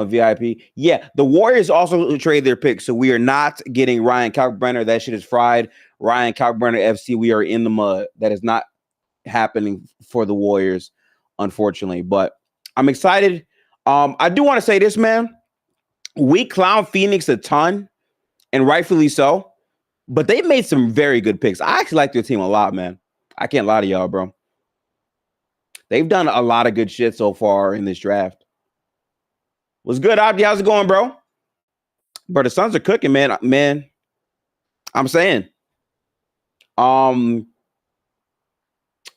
A VIP. Yeah, the Warriors also trade their picks, so we are not getting Ryan Kalkbrenner. That shit is fried. Ryan Kalkbrenner FC. We are in the mud. That is not happening for the Warriors, unfortunately. But I'm excited. I do want to say this, man. We clown Phoenix a ton, and rightfully so. But they made some very good picks. I actually like their team a lot, man. I can't lie to y'all, bro. They've done a lot of good shit so far in this draft. What's good, Abdi? How's it going, bro? Bro, the Suns are cooking, man. Man, I'm saying. Um,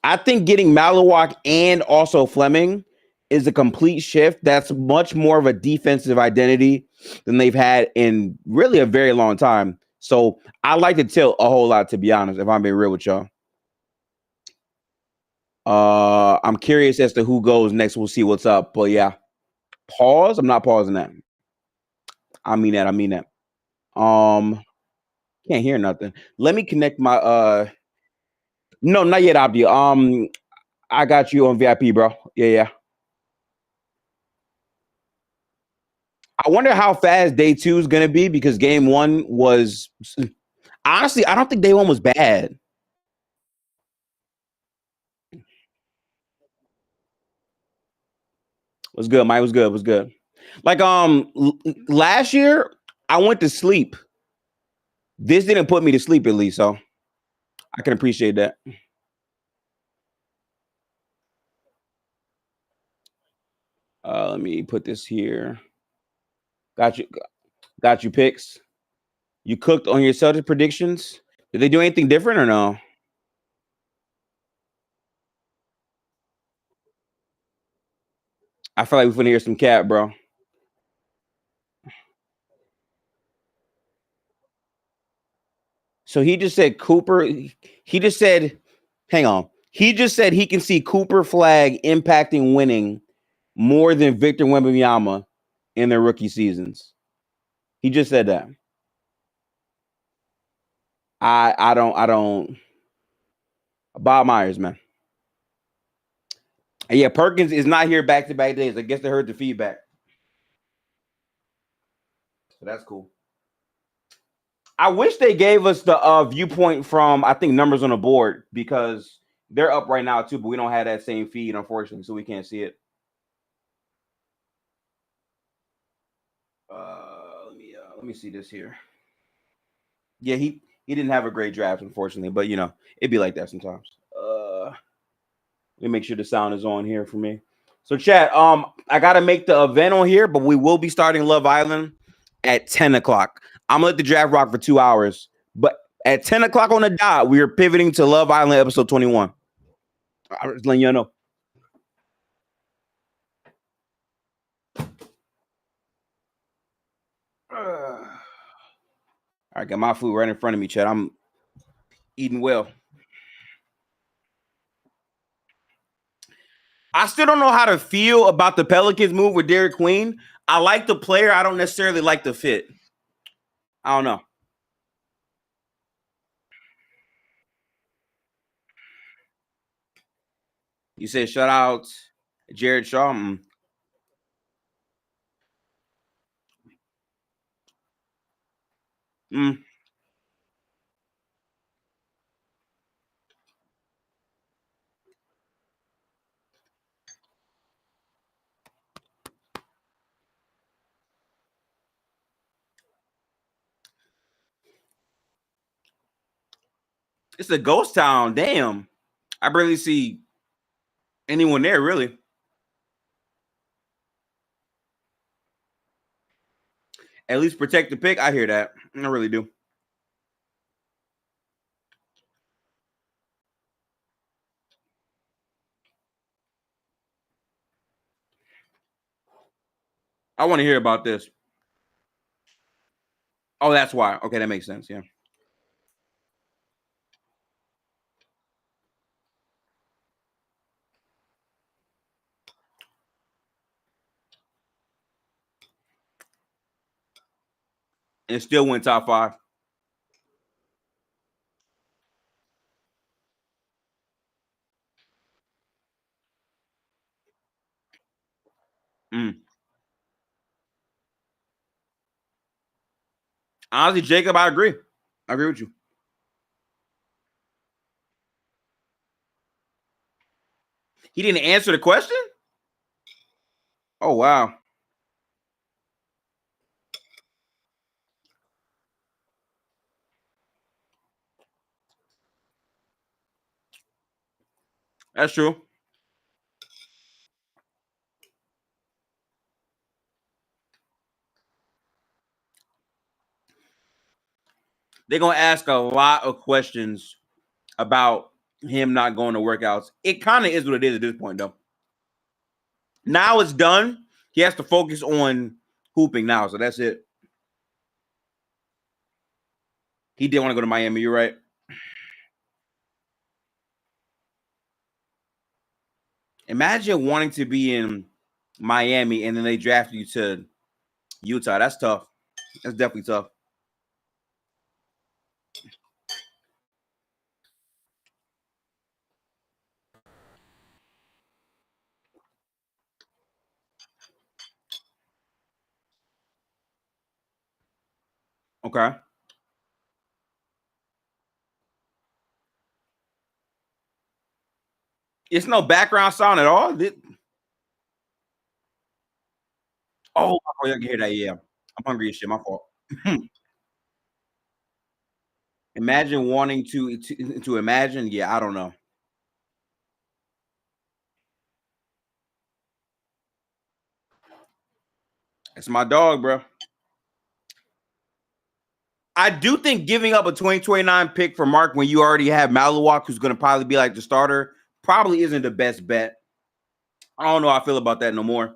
I think getting Malawak and also Fleming is a complete shift. That's much more of a defensive identity than they've had in really a very long time. So I like to tilt a whole lot, to be honest, if I'm being real with y'all. I'm curious as to who goes next. We'll see what's up. But yeah, pause. I'm not pausing that. I mean that. I mean that. Um, can't hear nothing. Let me connect my no, not yet, Abdi. I got you on VIP, bro. Yeah, yeah. I wonder how fast day two is gonna be because game one was honestly, I don't think day one was bad. Was good, Mike. Was good. Was good. Like last year, I went to sleep. This didn't put me to sleep at least, so I can appreciate that. Let me put this here. Got you. Got you picks. You cooked on your Celtics predictions. Did they do anything different or no? I feel like we're gonna hear some cat, bro. So he just said Cooper. He just said, hang on. He just said he can see Cooper Flag impacting winning more than Victor Wembanyama in their rookie seasons. He just said that. I don't. Bob Myers, man. And yeah, Perkins is not here back to back days. I guess they heard the feedback, so that's cool. I wish they gave us the viewpoint from I think numbers on the board because they're up right now too, but we don't have that same feed unfortunately, so we can't see it. Let me see this here. Yeah, he didn't have a great draft unfortunately, but you know it'd be like that sometimes. Let me make sure the sound is on here for me. So chat, I gotta make the event on here, but we will be starting Love Island at 10 o'clock. I'm gonna let the draft rock for 2 hours, but at 10 o'clock on the dot, we are pivoting to Love Island episode 21. I'm just letting you know. I got my food right in front of me, Chad. I'm eating well. I still don't know how to feel about the Pelicans move with Derek Queen. I like the player. I don't necessarily like the fit. I don't know. You said shout out Jared Shaw. Mm. It's a ghost town. Damn. I barely see anyone there, really. At least protect the pick. I hear that. I really do. I want to hear about this. Oh, that's why. Okay, that makes sense. Yeah. And it still went top five. Mm. Honestly, Jacob, I agree. I agree with you. He didn't answer the question? Oh, wow. That's true. They're going to ask a lot of questions about him not going to workouts. It kind of is what it is at this point, though. Now it's done. He has to focus on hooping now, so that's it. He did want to go to Miami. You're right. Imagine wanting to be in Miami and then they draft you to Utah. That's tough. That's definitely tough. Okay. It's no background sound at all. Oh, I can hear that. Yeah. I'm hungry as shit. My fault. Imagine wanting to imagine. Yeah, I don't know. It's my dog, bro. I do think giving up a 2029 pick for Mark when you already have Maluwak, who's going to probably be like the starter, probably isn't the best bet. I don't know how I feel about that no more.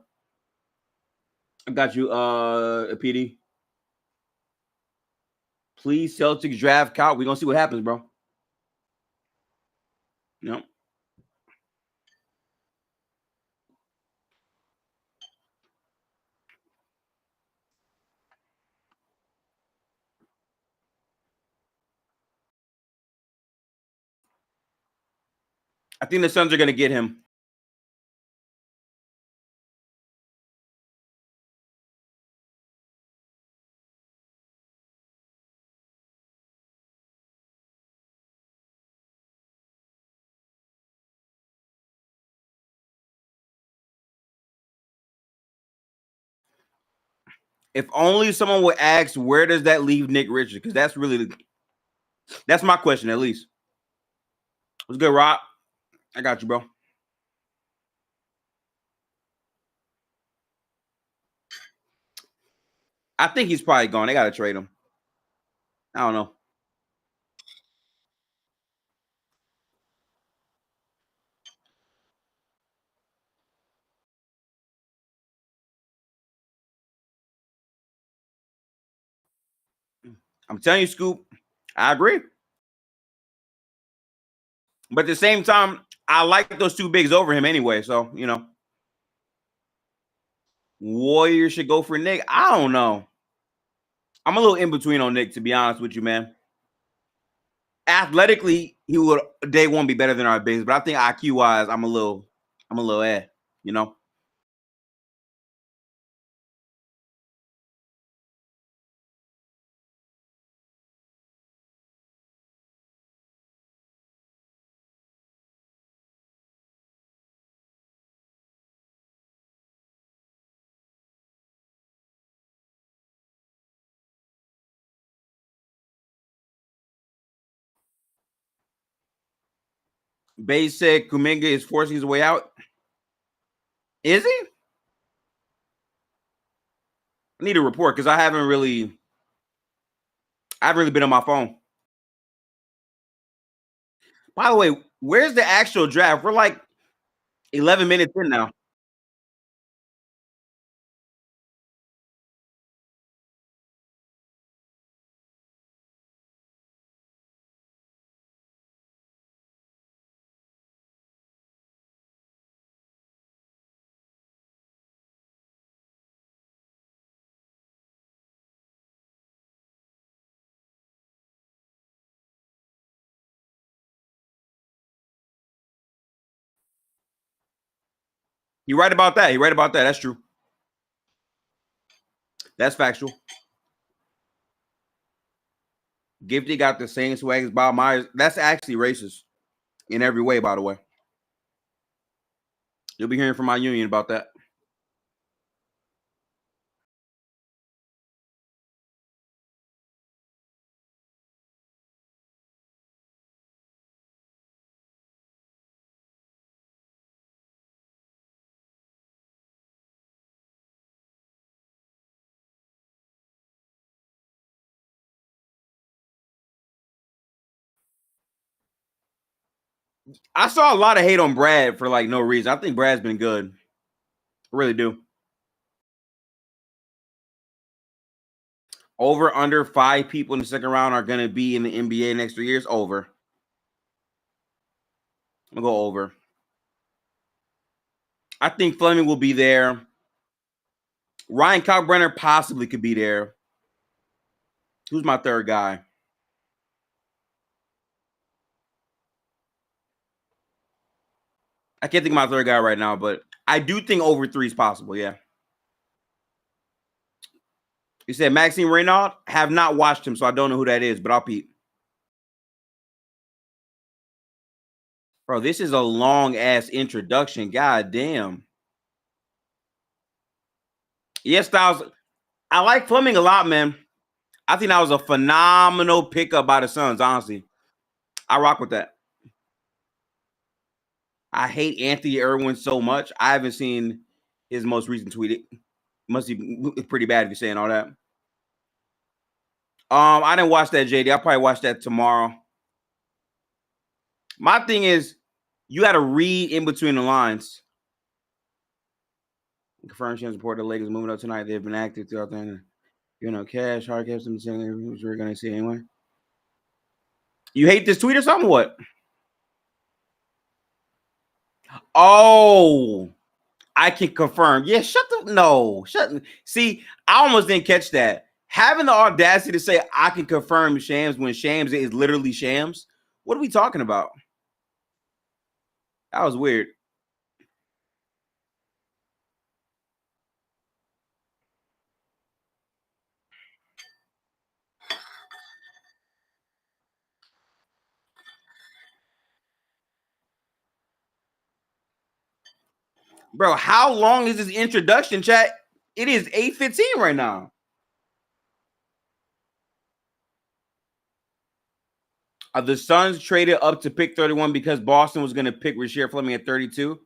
I got you, PD. Please, Celtics draft Cal. We're gonna see what happens, bro. No. I think the Suns are gonna get him. If only someone would ask, where does that leave Nick Richards? Because that's my question at least. What's good, Rob? I got you, bro. I think he's probably gone. They gotta trade him. I don't know. I'm telling you, Scoop. I agree. But at the same time, I like those two bigs over him anyway. So Warriors should go for Nick. I don't know. I'm a little in between on Nick, to be honest with you, man. Athletically, he would day one be better than our bigs, but I think IQ wise, I'm a little you know. Bay said Kuminga is forcing his way out. Is he? I need a report because I haven't really been on my phone. By the way, where's the actual draft? We're like 11 minutes in now. You right about that. You right about that. That's true. That's factual. Gifted got the same swag as Bob Myers. That's actually racist in every way, by the way. You'll be hearing from my union about that. I saw a lot of hate on Brad for like no reason. I think Brad's been good. I really do. Over under 5 people in the second round are going to be in the NBA next 3 years. Over. I'm going to go over. I think Fleming will be there. Ryan Kalkbrenner possibly could be there. Who's my third guy? I can't think of my third guy right now, but I do think over 3 is possible. Yeah. You said Maxime Reynaud? Have not watched him, so I don't know who that is, but I'll peep. Bro, this is a long-ass introduction. God damn. Yes, Styles. I like Fleming a lot, man. I think that was a phenomenal pickup by the Suns, honestly. I rock with that. I hate Anthony Irwin so much. I haven't seen his most recent tweet. It must be pretty bad if you're saying all that. I didn't watch that, JD. I'll probably watch that tomorrow. My thing is, you got to read in between the lines. Confirmed Shams report the Lakers moving up tonight. They've been active throughout the cash, hard caps, which we're going to see anyway. You hate this tweet or something? What? Oh, I can confirm. Yeah, see, I almost didn't catch that. Having the audacity to say I can confirm Shams when Shams is literally Shams. What are we talking about? That was weird. Bro, how long is this introduction, chat? It is 8:15 right now. The Suns traded up to pick 31 because Boston was going to pick Rasheed Fleming at 32.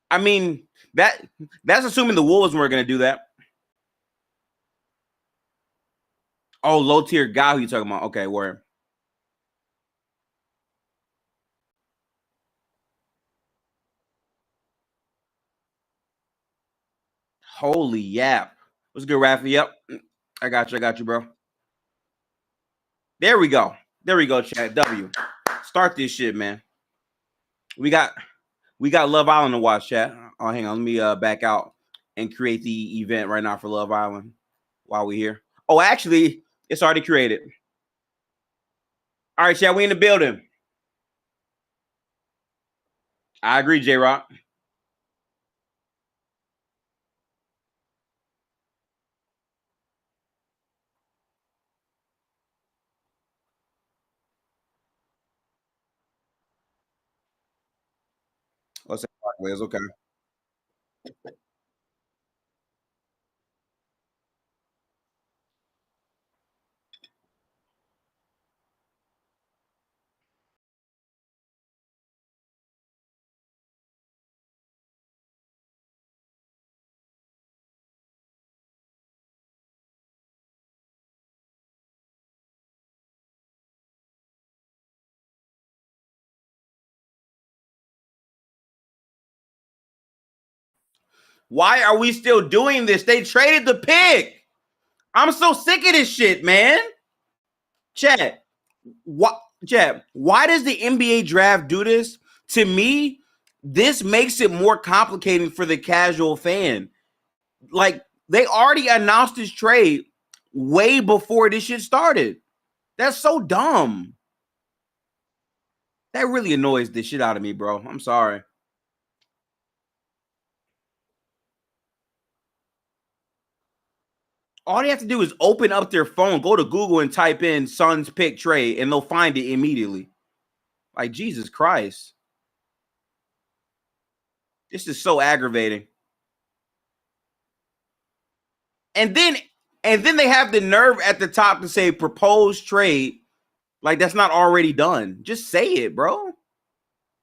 I mean, that's assuming the Wolves were going to do that. Oh, low tier guy who you talking about? Okay, word. Holy yap. What's good, Rafi? Yep. I got you, bro. There we go, chat. W. Start this shit, man. We got Love Island to watch, chat. Oh, hang on. Let me back out and create the event right now for Love Island while we're here. Oh, actually, it's already created. All right, chat. We in the building. I agree, J-Rock. Let's say Barclays, okay. Why are we still doing this? They traded the pick. I'm so sick of this shit, man. Chat, why does the NBA draft do this? To me, this makes it more complicated for the casual fan. Like, they already announced this trade way before this shit started. That's so dumb. That really annoys the shit out of me, bro. I'm sorry. All they have to do is open up their phone, go to Google and type in Suns pick trade, and they'll find it immediately. Like, Jesus Christ. This is so aggravating. And then they have the nerve at the top to say proposed trade. Like, that's not already done. Just say it, bro.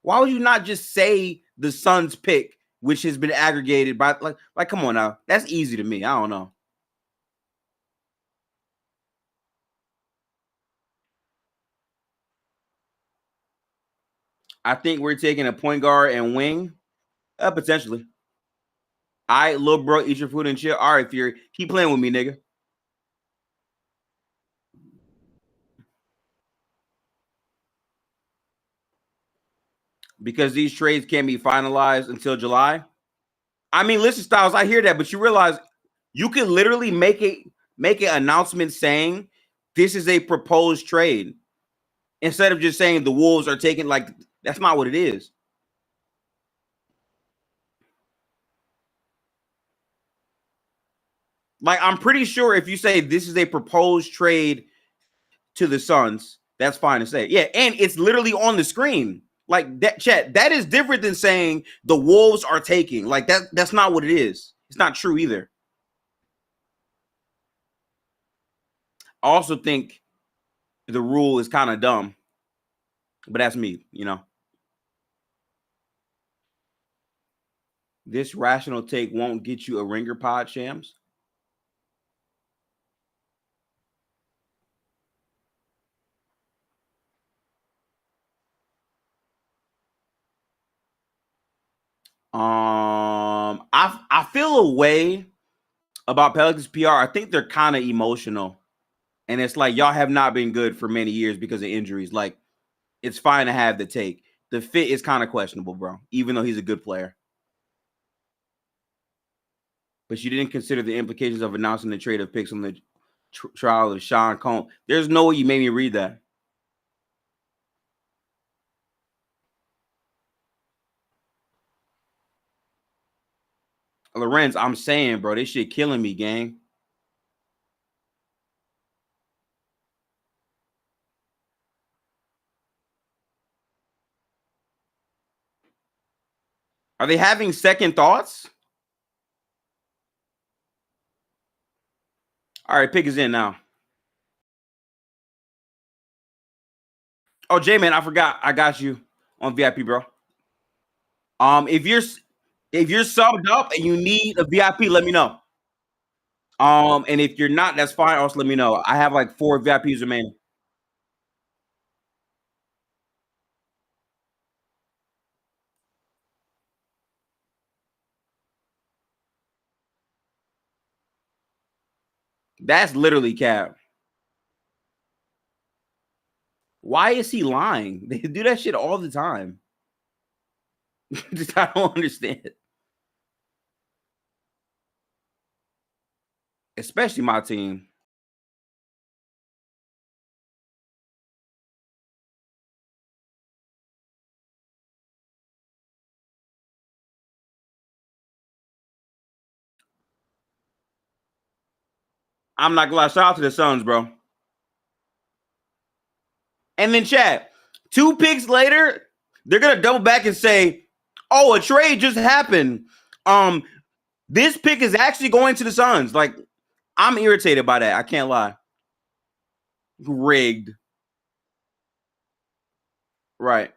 Why would you not just say the Suns pick, which has been aggregated by like come on now. That's easy to me. I don't know. I think we're taking a point guard and wing. Potentially. All right, little bro, eat your food and chill. All right, Fury. Keep playing with me, nigga. Because these trades can't be finalized until July. I mean, listen, Styles, I hear that, but you realize you can literally make an announcement saying this is a proposed trade instead of just saying the Wolves are taking, like, that's not what it is. Like, I'm pretty sure if you say this is a proposed trade to the Suns, that's fine to say. Yeah, and it's literally on the screen. Like that, chat, that is different than saying the Wolves are taking. Like that's not what it is. It's not true either. I also think the rule is kind of dumb, but that's me, you know. This rational take won't get you a ringer pod, Shams. I feel a way about Pelicans PR. I think they're kind of emotional, and it's like y'all have not been good for many years because of injuries. Like, it's fine to have the take. The fit is kind of questionable, bro, even though he's a good player. But you didn't consider the implications of announcing the trade of picks on the trial of Sean Combs. There's no way you made me read that. Lorenz, I'm saying, bro, this shit killing me, gang. Are they having second thoughts? All right, pick is in now. Oh, J-Man, I forgot. I got you on VIP, bro. If you're subbed up and you need a VIP, let me know. And if you're not, that's fine. Also, let me know. I have like 4 VIPs remaining. That's literally cap. Why is he lying? They do that shit all the time. I don't understand. Especially my team. I'm not gonna lie. Shout out to the Suns, bro. And then chat, 2 picks later, they're gonna double back and say, "Oh, a trade just happened. This pick is actually going to the Suns." Like, I'm irritated by that. I can't lie. Rigged. Right.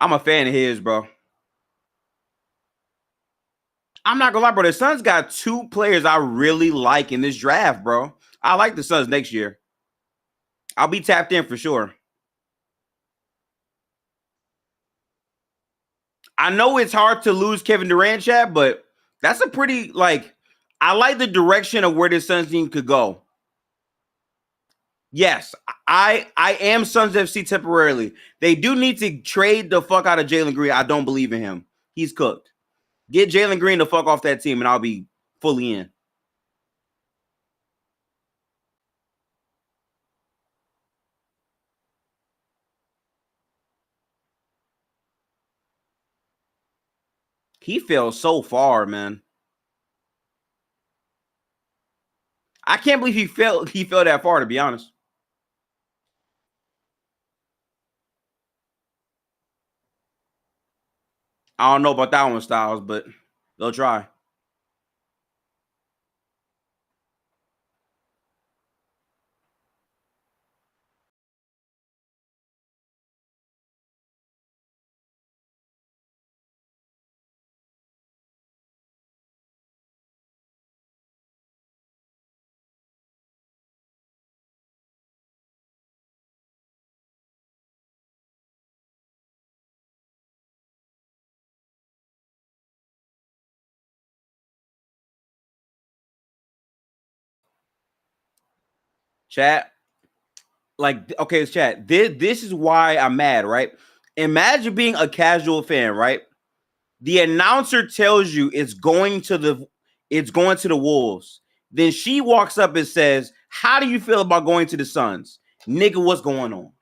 I'm a fan of his, bro. I'm not gonna lie, bro. The Suns got 2 players I really like in this draft, bro. I like the Suns next year. I'll be tapped in for sure. I know it's hard to lose Kevin Durant, chat, but that's a pretty, like, I like the direction of where the Suns team could go. Yes, I am Suns FC temporarily. They do need to trade the fuck out of Jalen Green. I don't believe in him. He's cooked. Get Jalen Green the fuck off that team, and I'll be fully in. He fell so far, man. I can't believe he fell that far, to be honest. I don't know about that one, Styles, but they'll try. Chat. Like, okay, chat. This is why I'm mad, right? Imagine being a casual fan, right? The announcer tells you it's going to the Wolves. Then she walks up and says, "How do you feel about going to the Suns?" Nigga, what's going on?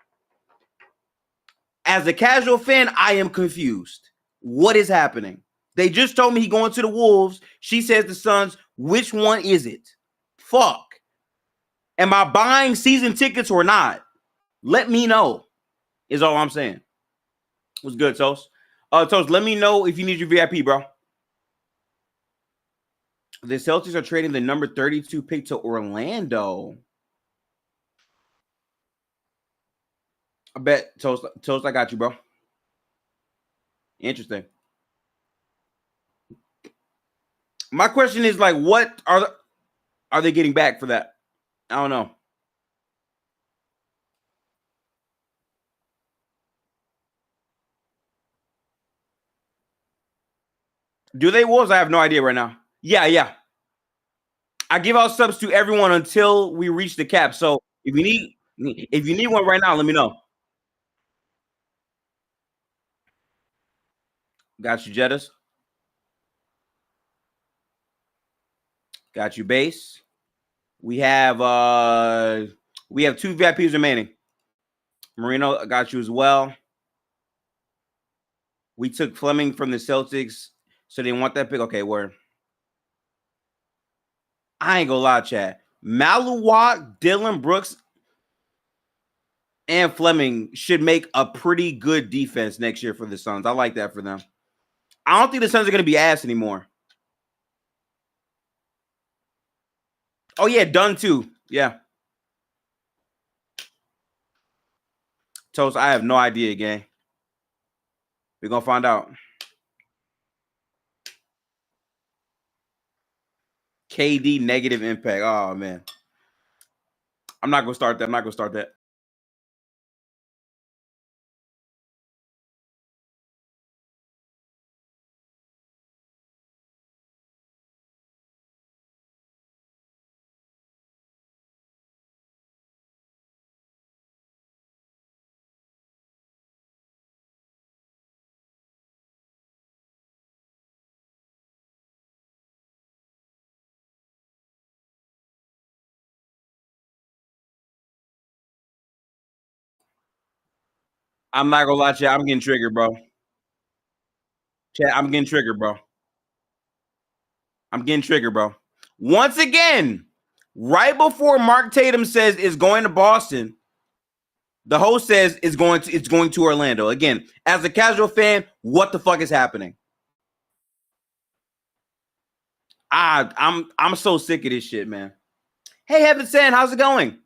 As a casual fan, I am confused. What is happening? They just told me he going to the Wolves. She says the Suns. Which one is it? Fuck. Am I buying season tickets or not? Let me know. Is all I'm saying. What's good, Toast? Toast, let me know if you need your VIP, bro. The Celtics are trading the number 32 pick to Orlando. I bet, Toast, I got you, bro. Interesting. My question is, like, what are they getting back for that? I don't know. Do they Wolves? I have no idea right now. Yeah. I give out subs to everyone until we reach the cap. So if you need one right now, let me know. Got you, Jettas. Got you, base. We have 2 VIPs remaining. Marino, got you as well. We took Fleming from the Celtics, so they want that pick. Okay, word. I ain't gonna lie, Chad. Maluwak, Dylan Brooks, and Fleming should make a pretty good defense next year for the Suns. I like that for them. I don't think the Suns are gonna be ass anymore. Oh yeah, done too. Yeah. Toast, I have no idea, gang. We're gonna find out. KD negative impact. Oh man. I'm not gonna start that. I'm not gonna lie to you. I'm getting triggered, bro. Chat, I'm getting triggered, bro. Once again, right before Mark Tatum says is going to Boston, the host says it's going to Orlando. Again, as a casual fan, what the fuck is happening? I'm so sick of this shit, man. Hey, Heaven Sand, how's it going?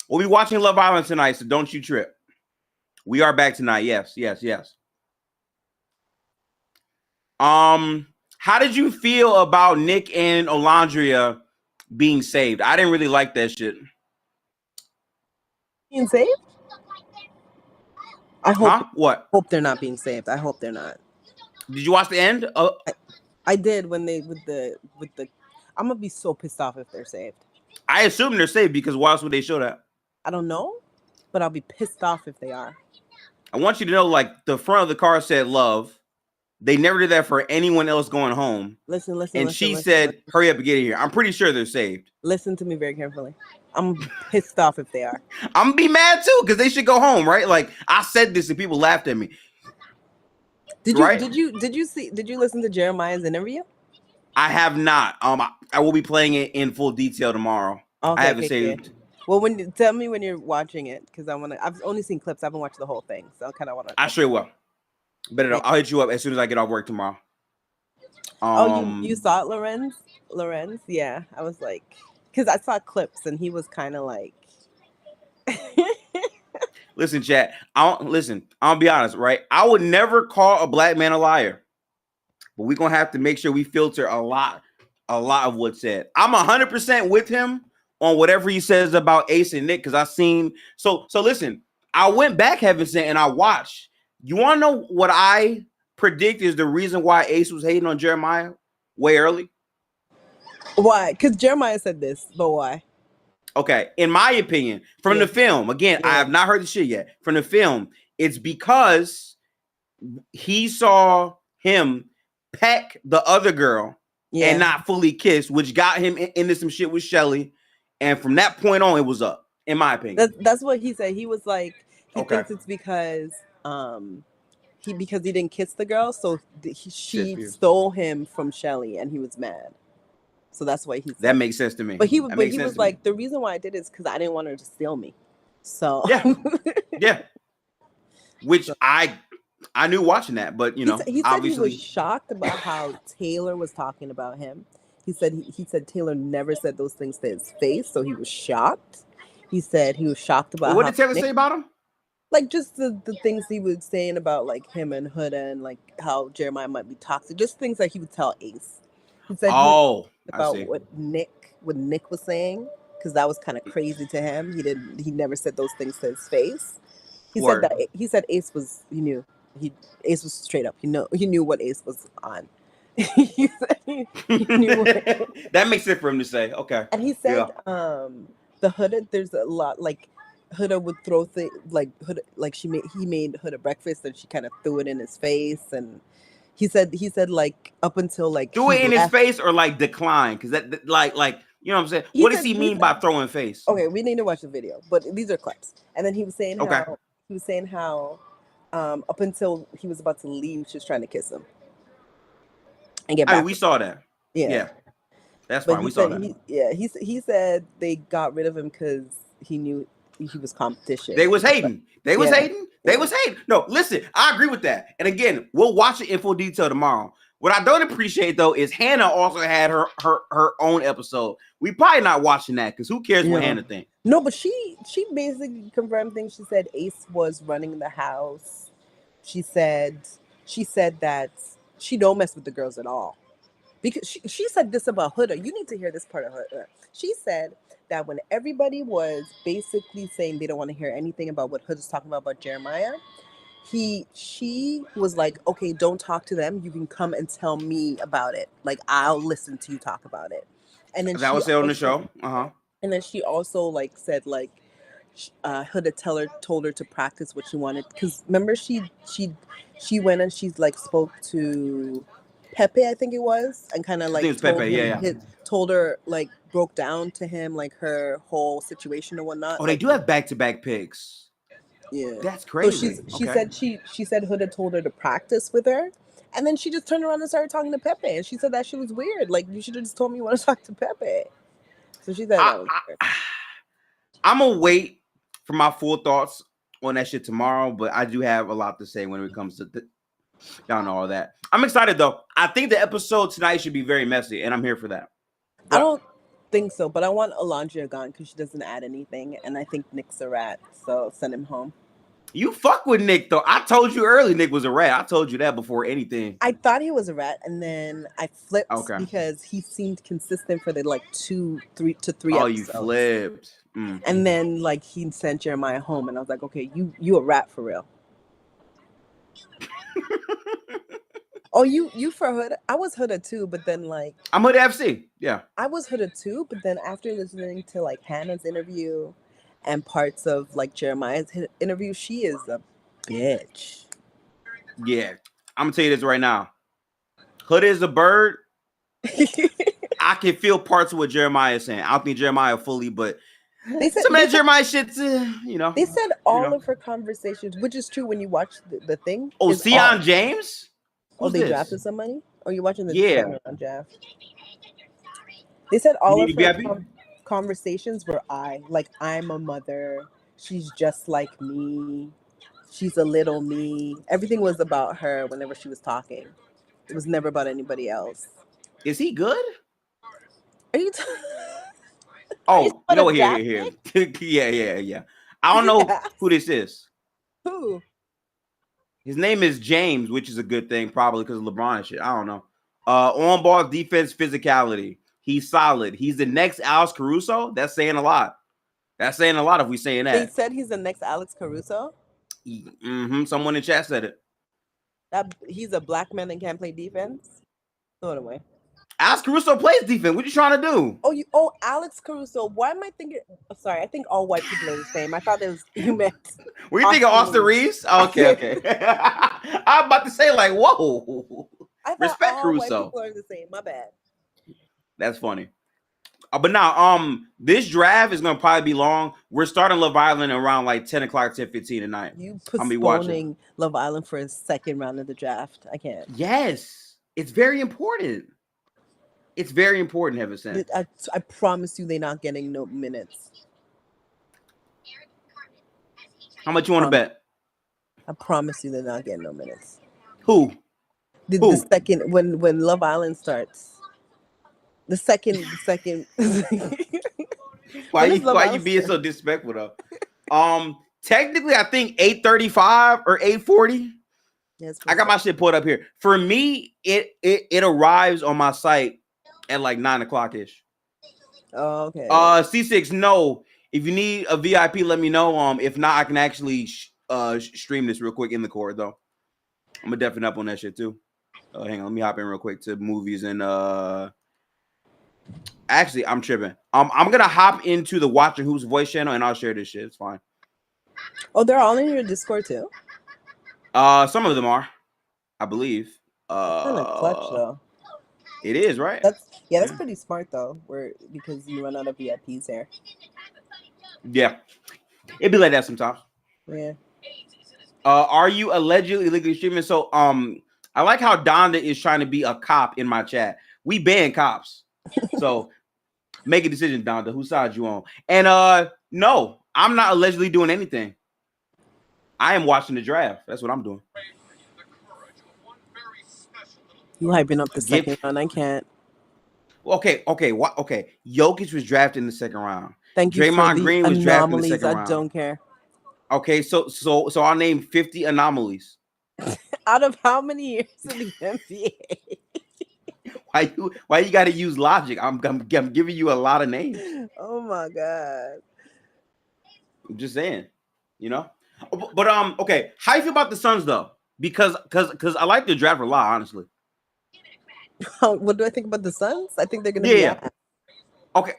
We'll be watching Love Island tonight, so don't you trip. We are back tonight. Yes. How did you feel about Nick and Olandria being saved? I didn't really like that shit. Being saved? I hope. What? Hope they're not being saved. I hope they're not. Did you watch the end? I did when they with the. I'm gonna be so pissed off if they're saved. I assume they're saved because why else would they show that? I don't know, but I'll be pissed off if they are. I want you to know, like, the front of the car said love. They never did that for anyone else going home. Listen. And she said, hurry up and get in here. I'm pretty sure they're saved. Listen to me very carefully. I'm pissed off if they are. I'm gonna be mad too because they should go home, right? Like, I said this and people laughed at me. Did you Right? did you listen to Jeremiah's interview? I have not. I will be playing it in full detail tomorrow. Okay, I haven't okay, saved. Well, tell me when you're watching it, because I want to. I've only seen clips. I haven't watched the whole thing, so I kind of want to. I sure will. But I'll hit you up as soon as I get off work tomorrow. You saw it, Lorenz? Lorenz? Yeah, I was like, because I saw clips and he was kind of like. Listen, chat. I'll be honest, right? I would never call a black man a liar, but we're gonna have to make sure we filter a lot of what's said. I'm 100% with him on whatever he says about Ace and Nick, because I've seen. So listen, I went back, Heaven Sent, and I watched. You want to know what I predict is the reason why Ace was hating on Jeremiah way early? Why? Because Jeremiah said this, but why? Okay, in my opinion, from the film, again, I have not heard the shit yet. From the film, it's because he saw him peck the other girl and not fully kiss, which got him into some shit with Shelly. And from that point on, it was up, in my opinion. That's what he said. He was like, he thinks it's because because he didn't kiss the girl, so she stole him from Shelly, and he was mad. So that's why he's. That makes sense to me. But he was like, the reason why I did it is because I didn't want her to steal me. So yeah. Which I knew watching that, but he said obviously he was shocked about how Taylor was talking about him. He said Taylor never said those things to his face, so he was shocked. He said he was shocked about. What did Taylor say about him? Like just the things he was saying about like him and Huda and like how Jeremiah might be toxic, just things that he would tell Ace. He said about what Nick was saying, because that was kind of crazy to him. He never said those things to his face. He said Ace was Ace was straight up. He knew what Ace was on. he knew that makes it for him to say. Okay. And he said the Huda, there's a lot like Huda would throw things like Huda, like he made Huda breakfast and she kind of threw it in his face, and he said like up until like threw it in his face or like decline, because that like you know what I'm saying. What does he mean by throwing face? Okay, we need to watch the video, but these are clips. And then he was saying how up until he was about to leave, she was trying to kiss him and get back. We saw that. Yeah. That's fine. We saw that. He said they got rid of him because he knew he was competition. They was hating. They was hating. No, listen, I agree with that. And again, we'll watch it in full detail tomorrow. What I don't appreciate though is Hannah also had her own episode. We probably not watching that because who cares what Hannah thinks? No, but she basically confirmed things. She said Ace was running the house. She said that she don't mess with the girls at all. Because she said this about Huda. You need to hear this part of Huda. She said that when everybody was basically saying they don't want to hear anything about what Huda's talking about Jeremiah, she was like, okay, don't talk to them. You can come and tell me about it. Like, I'll listen to you talk about it. And then that was said on the show. And then she also like said like Huda told her to practice what she wanted, because remember she went and she's like spoke to Pepe, I think it was, and kind of like told her like broke down to him like her whole situation and whatnot. Oh, they do have back-to-back picks. Yeah, that's crazy. So she said Huda told her to practice with her, and then she just turned around and started talking to Pepe, and she said that she was weird. Like, you should have just told me you want to talk to Pepe. So she said that was weird. I'm gonna wait for my full thoughts on that shit tomorrow, but I do have a lot to say when it comes to y'all know all that. I'm excited though. I think the episode tonight should be very messy, and I'm here for that. I don't think so, but I want Alondria gone because she doesn't add anything, and I think Nick's a rat, so send him home. You fuck with Nick though. I told you early Nick was a rat. I told you that before anything. I thought he was a rat, and then I flipped because he seemed consistent for the like 2 3 episodes. Oh, you flipped. And then like he sent Jeremiah home, and I was like, okay, you a rat for real. Oh, you for Huda? I was Huda too, but then like I'm Huda FC. Yeah, I was Huda too, but then after listening to like Hannah's interview and parts of like Jeremiah's interview, she is a bitch. Yeah, I'm gonna tell you this right now. Huda is a bird. I can feel parts of what Jeremiah is saying. I don't think Jeremiah fully, but some of that Jeremiah shit, you know. They said all of her conversations, which is true when you watch the thing. Oh, Sion James? Oh, Who's they this? drafted somebody? Or you watching the Yeah. second round draft? They said You all need of to her be happy? conversations were like I'm a mother. She's just like me. She's a little me. Everything was about her whenever she was talking. It was never about anybody else. Is he good? Are you? Oh, you know what? Here. Here. Yeah. I don't know who this is. Who? His name is James, which is a good thing, probably because of LeBron and shit. I don't know. On ball defense, physicality. He's solid. He's the next Alex Caruso. That's saying a lot. That's saying a lot if we saying They that. said he's the next Alex Caruso. Someone in chat said it. That he's a black man that can't play defense. Throw it away. Alex Caruso plays defense. What you trying to do? Oh, Alex Caruso. Why am I thinking? Sorry, I think all white people are the same. I thought it was you meant. What you think of Austin Reeves? Okay. I'm about to say like, whoa. I thought Respect all Caruso. white people are the same. My bad. That's funny. But now, this draft is gonna probably be long. We're starting Love Island around like 10 o'clock, 10:15 tonight. You I'll be watching. postponing Love Island for a second round of the draft. I can't. Yes, it's very important. It's very important, Heaven Sent. I promise you, they're not getting no minutes. How much you want to bet? I promise you, they're not getting no minutes. Who? The second when Love Island starts. The second. Why you being so disrespectful though? Technically, I think 8:35 or 8:40. Yes, I got my shit pulled up here. For me, it arrives on my site at like 9 o'clock ish. Oh, okay. C6, no. If you need a VIP, let me know. If not, I can actually stream this real quick in the cord though. I'm gonna definitely up on that shit too. Hang on, let me hop in real quick to movies and actually, I'm tripping. I'm gonna hop into the Watching Who's voice channel and I'll share this shit. It's fine. Oh, they're all in your Discord too. Some of them are, I believe. Kind of clutch though. It is, right? That's pretty smart though. Because you run out of VIPs there. Yeah, it'd be like that sometimes. Yeah. Are you allegedly illegally streaming? So I like how Donda is trying to be a cop in my chat. We ban cops. So make a decision, Donda. Whose side you on? And no, I'm not allegedly doing anything. I am watching the draft. That's what I'm doing. You hyping up the second round? I can't. Okay. Jokic was drafted in the second round. Thank you. Draymond Green was drafted in the second round. I don't care. Okay, so I'll name 50 anomalies. Out of how many years in the NBA? Why you got to use logic? I'm giving you a lot of names. Oh my god! I'm just saying, you know. But okay. How you feel about the Suns though? Because I like the draft a lot, honestly. What do I think about the Suns? I think they're gonna be. Yeah. Okay.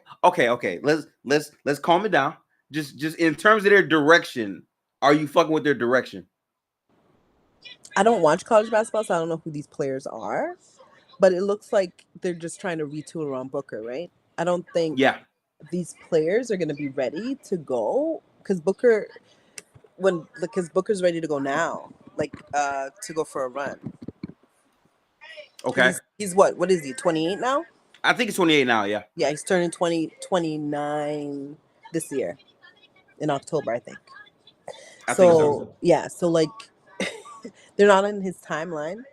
Let's calm it down. Just in terms of their direction, are you fucking with their direction? I don't watch college basketball, so I don't know who these players are. But it looks like they're just trying to retool around Booker, right? I don't think these players are going to be ready to go because Booker's ready to go now, to go for a run. Okay. He's what? What is he? 28 now? I think it's 28 now. Yeah. Yeah, he's turning 29 this year in October, I think. I think so. Yeah, so they're not in his timeline.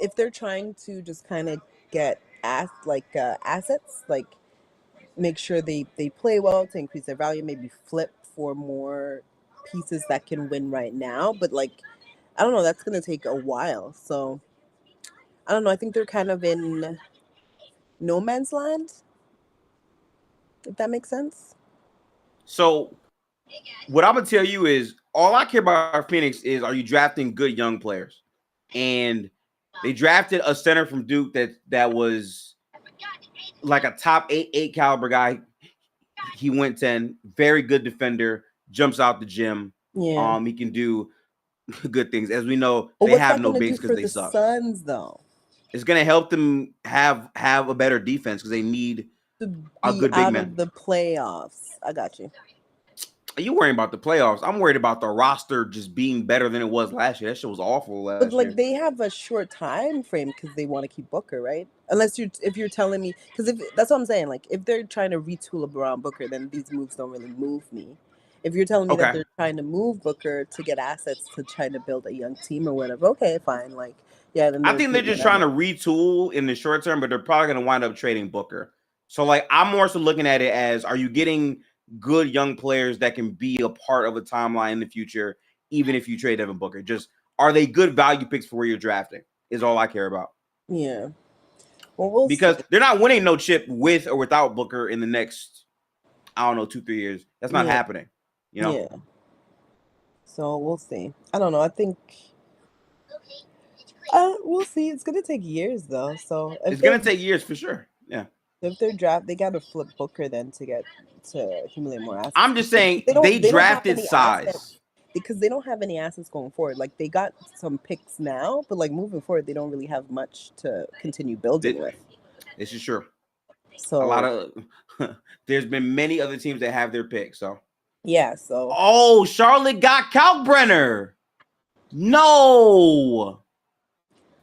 If they're trying to just kind of get assets, make sure they play well to increase their value, maybe flip for more pieces that can win right now. But I don't know, that's going to take a while. So I don't know. I think they're kind of in no man's land, if that makes sense. So what I'm going to tell you is all I care about Phoenix is, are you drafting good young players? And they drafted a center from Duke that was like a top 8 caliber guy. He went 10, very good defender, jumps out the gym. Yeah. He can do good things. As we know, they have no bigs because they suck. Suns, though, it's gonna help them have a better defense because they need a good big man. Of the playoffs. I got you. You worrying about the playoffs? I'm worried about the roster just being better than it was last year. That shit was awful last But like year. they have a short time frame because they want to keep Booker, right? Unless if you're telling me, because if that's what I'm saying, like if they're trying to retool around Booker, then these moves don't really move me. If you're telling me that Okay. they're trying to move Booker to get assets to try to build a young team or whatever, okay, fine. Like, yeah, then I think they're just trying to retool in the short term, but they're probably going to wind up trading Booker. So, like, I'm more so looking at it as, are you getting good young players that can be a part of a timeline in the future, even if you trade Devin Booker? Just, are they good value picks for where you're drafting is all I care about. Yeah. Well, because see. They're not winning no chip with or without Booker in the next, I don't know, 2-3 years. That's not happening, you know? Yeah. So we'll see. I don't know. I think we'll see. It's gonna take years though. So It's going to take years for sure. Yeah. If they're they got to flip Booker then to accumulate more assets. I'm just saying they drafted size. Because they don't have any assets going forward. Like they got some picks now, but like moving forward, they don't really have much to continue building with. This is true. So a lot of there's been many other teams that have their picks. So yeah. So Charlotte got Kalkbrenner. No,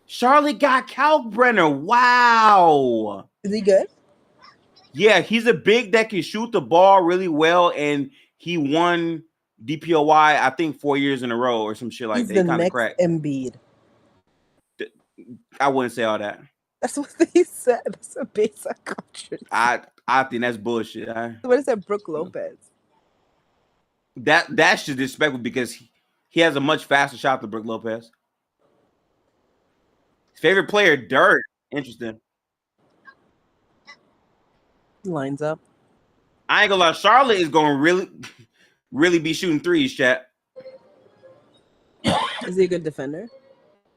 Charlotte got Kalkbrenner. Wow. Is he good? Yeah, he's a big that can shoot the ball really well, and he won DPOY, I think 4 years in a row or some shit like he's that. The next Embiid. I wouldn't say all that. That's what they said. That's a basic country. I think that's bullshit. What is that, Brook Lopez? That's just disrespectful because he has a much faster shot than Brook Lopez. His favorite player, Dirk. Interesting. Lines up. I ain't gonna lie. Charlotte is gonna really be shooting threes, chat. Is he a good defender?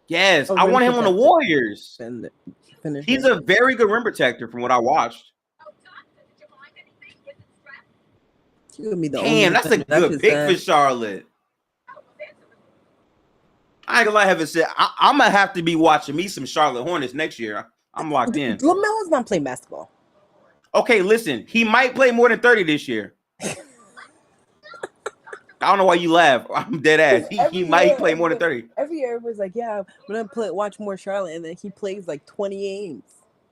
Yes, I want him on the Warriors. He's a very good rim protector from what I watched. Damn, that's a good pick for Charlotte. I ain't gonna lie, Heaven said, I'm gonna have to be watching me some Charlotte Hornets next year. I'm locked in. LaMelo's not playing basketball. Okay, listen, he might play more than 30 this year. I don't know why you laugh. I'm dead ass. He might play more than 30. Every year everybody's like, yeah, I'm gonna watch more Charlotte, and then he plays like 20 games.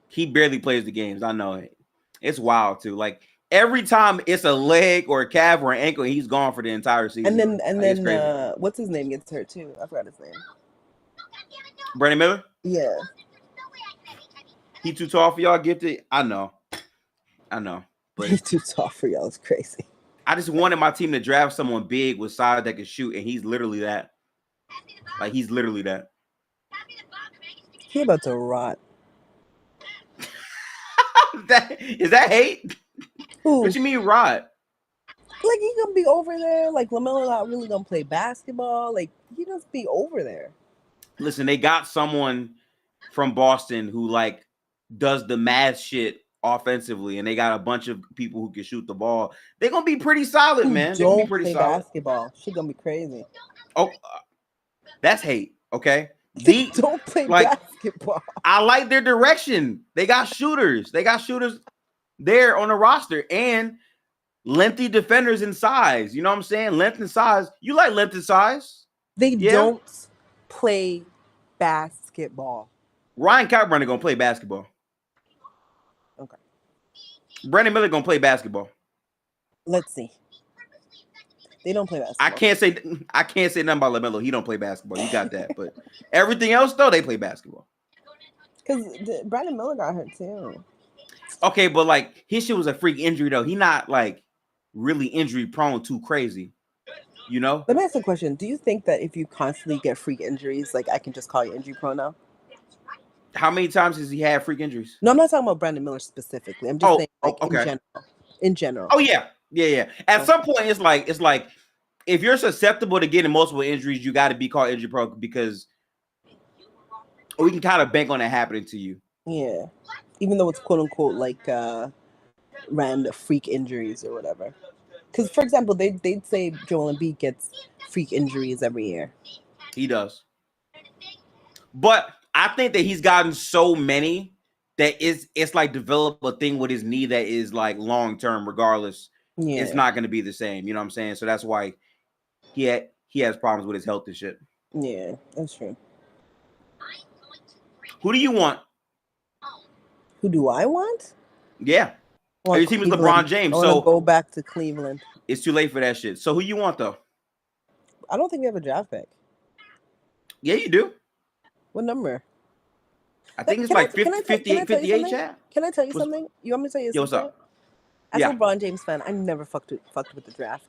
He barely plays the games. I know it. It's wild too. Like every time it's a leg or a calf or an ankle, he's gone for the entire season. And then what's his name gets hurt too? I forgot his name. Brandon Miller? Yeah. He too tall for y'all gifted? I know. But he's too tall for y'all. It's crazy. I just wanted my team to draft someone big with size that can shoot, and he's literally that. Like he's literally that. He about to rot. Is that hate? Who? What you mean rot? Like he gonna be over there. Like LaMelo not really gonna play basketball. Like he just be over there. Listen, they got someone from Boston who like does the math shit offensively, and they got a bunch of people who can shoot the ball. They're gonna be pretty solid, man. They're gonna be pretty solid. Basketball. She gonna be crazy. Oh, that's hate. Okay. They don't play basketball. I like their direction. They got shooters. They got shooters there on the roster and lengthy defenders in size. You know what I'm saying? Length and size. You like length and size? They don't play basketball. Ryan Kalkbrenner gonna play basketball. Okay. Brandon Miller gonna play basketball. Let's see. They don't play basketball. I can't say nothing about LaMelo. He don't play basketball. You got that. But everything else though, they play basketball. Because Brandon Miller got hurt too. Okay, but like his shit was a freak injury though. He not like really injury prone too crazy. You know? Let me ask you a question. Do you think that if you constantly get freak injuries, like I can just call you injury prone now? How many times has he had freak injuries? No, I'm not talking about Brandon Miller specifically. I'm just saying like in general. Oh yeah. At some point, it's like if you're susceptible to getting multiple injuries, you got to be called injury prone because we can kind of bank on it happening to you. Yeah, even though it's quote unquote like random freak injuries or whatever. Because for example, they'd say Joel Embiid gets freak injuries every year. He does, but I think that he's gotten so many that it's like develop a thing with his knee that is like long term, regardless. it's not going to be the same. You know what I'm saying? So that's why he has problems with his health and shit. Yeah, that's true. Who do you want? Who do I want? Yeah. Well, your team is LeBron James. I want So to go back to Cleveland. It's too late for that shit. So who you want though? I don't think we have a draft pick. Yeah, you do. What number? I think it's like 58, chat. Can I tell you something? You want me to tell you something? What's up? As a LeBron James fan, I never fucked with the draft.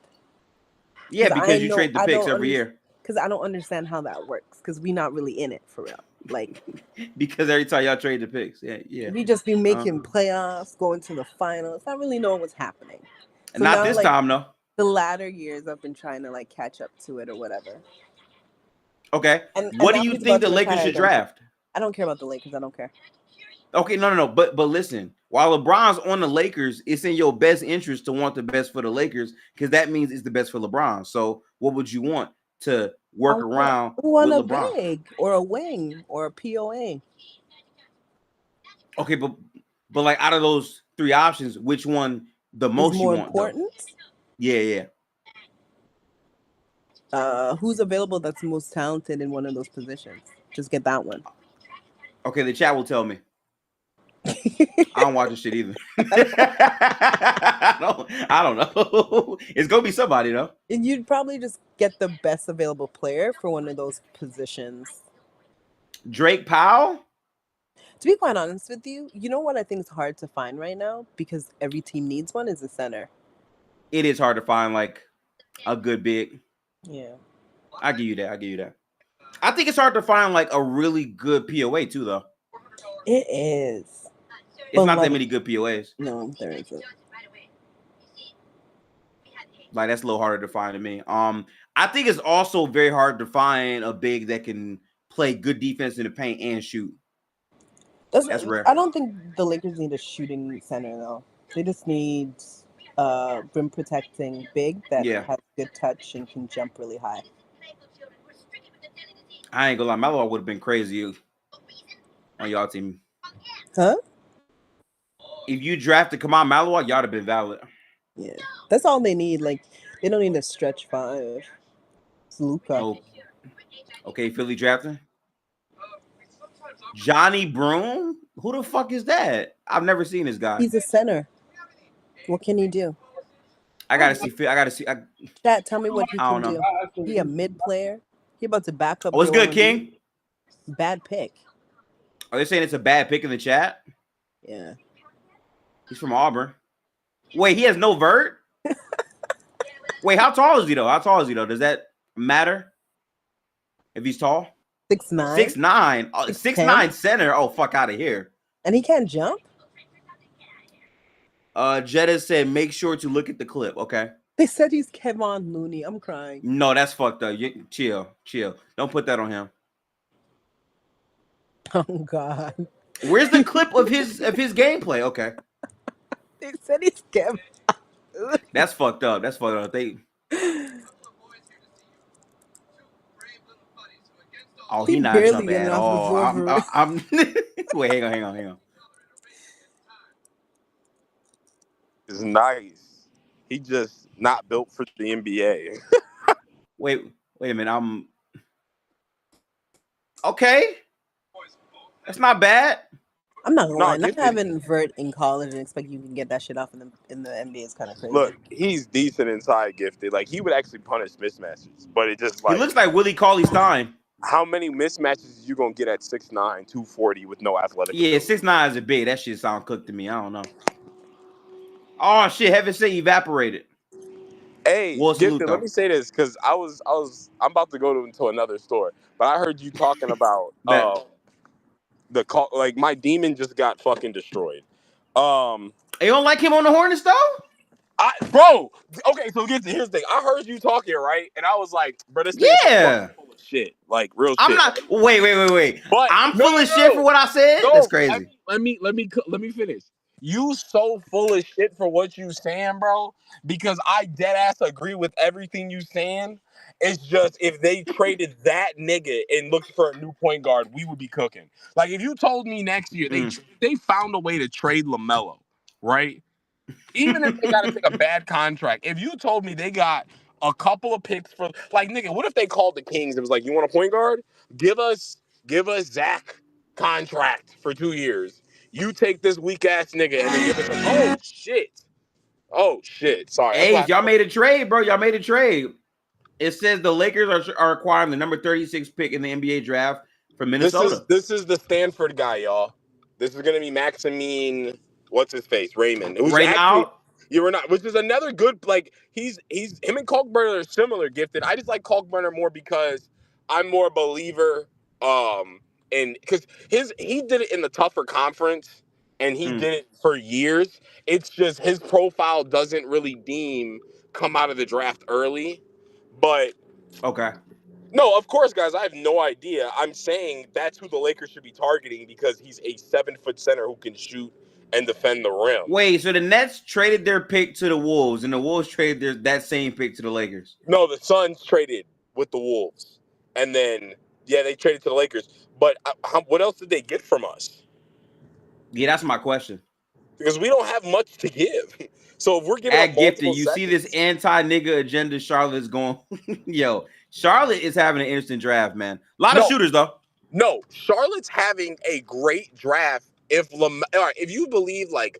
Yeah, because you trade the picks every year. Because I don't understand how that works. Because we're not really in it for real. Like, because every time y'all trade the picks, yeah. We just be making playoffs, going to the finals. I really know what's happening. So not this time, though. The latter years, I've been trying to like catch up to it or whatever. Okay. And what do you think the Lakers should draft? I don't care about the Lakers. I don't care. Okay, no. But listen, while LeBron's on the Lakers, it's in your best interest to want the best for the Lakers because that means it's the best for LeBron. So what would you want to work around with LeBron? A big or a wing or a POA. Okay, but like out of those three options, which one the most you want? Important? Yeah. Who's available that's most talented in one of those positions? Just get that one. Okay, the chat will tell me. I don't watch this shit either. I don't know. It's gonna be somebody though. And you'd probably just get the best available player for one of those positions. Drake Powell? To be quite honest with you, you know what I think is hard to find right now because every team needs one is a center. It is hard to find like a good big. Yeah. I give you that. I think it's hard to find like a really good POA too, though. It is. It's not that many good POAs. No, there isn't. Like that's a little harder to find to me. I think it's also very hard to find a big that can play good defense in the paint and shoot. That's rare. I don't think the Lakers need a shooting center though. They just need rim protecting big that has good touch and can jump really high. I ain't gonna lie, Melo would have been crazy on y'all team. Huh? If you drafted Kamal Malloy, y'all have been valid. Yeah, that's all they need. Like they don't need a stretch five. It's Luka. Oh. Okay, Philly drafting Johnny Broom. Who the fuck is that? I've never seen this guy. He's a center. What can he do? I gotta see. Chat, tell me what he can do. He a mid player. He about to back up. What's good, King? Bad pick. Are they saying it's a bad pick in the chat? Yeah. He's from Auburn. Wait, he has no vert? Wait, how tall is he though? Does that matter? If he's tall? 6'9". 6'9". 6'9" center. Oh, fuck out of here. And he can't jump? Jetta said, make sure to look at the clip. Okay. They said he's Kevon Looney. I'm crying. No, that's fucked up. Chill. Don't put that on him. Oh God. Where's the clip of his gameplay? Okay. They said he's Kevon. That's fucked up. He not jumping at all. I'm wait, hang on. It's nice. He just not built for the NBA. wait a minute. Okay. That's not bad. I'm not gonna lie. Not having vert in college and expect you can get that shit off in the NBA is kind of crazy. Look, he's decent inside gifted. Like he would actually punish mismatches, but it just like he looks like Willie Cauley-Stein. How many mismatches you gonna get at 6'9", 240 with no athletic? Yeah, 6'9" is a big. That shit sound cooked to me. I don't know. Oh shit! Heaven say evaporated. Hey, Gifted, let me say this because I'm about to go into another store, but I heard you talking about like my demon just got fucking destroyed. You don't like him on the Hornets though? Bro, okay, so here's the thing. I heard you talking, right? And I was like, bro, this nigga's full of shit. Like real shit. I'm not wait. But I'm full of shit for what I said? That's crazy. Let me finish. You so full of shit for what you saying, bro, because I dead ass agree with everything you saying. It's just if they traded that nigga and looked for a new point guard, we would be cooking. Like if you told me next year they found a way to trade LaMelo, right? Even if they got to take a bad contract, if you told me they got a couple of picks for, like, nigga, what if they called the Kings and was like, you want a point guard? Give us Zach contract for 2 years. You take this weak ass nigga and then give us oh shit. Sorry. Hey, y'all made a trade, bro. Y'all made a trade. It says the Lakers are acquiring the number 36 pick in the NBA draft from Minnesota. This is the Stanford guy, y'all. This is gonna be Maximine. What's his face? Raymond. You were not, which is another good, like, he's him and Kalkbrenner are similar gifted. I just like Kalkbrenner more because I'm more a believer, and because he did it in the tougher conference and he did it for years. It's just his profile doesn't really come out of the draft early, but okay. No, of course, guys, I have no idea. I'm saying that's who the Lakers should be targeting because he's a 7-foot center who can shoot and defend the rim. Wait, so the Nets traded their pick to the Wolves, and the Wolves traded that same pick to the Lakers? No, the Suns traded with the Wolves. And then, they traded to the Lakers. But what else did they get from us? Yeah, that's my question. Because we don't have much to give. So if we're giving Gifted, you see this anti-nigga agenda Charlotte's going. Yo, Charlotte is having an interesting draft, man. A lot of shooters, though. No, Charlotte's having a great draft. If you believe, here's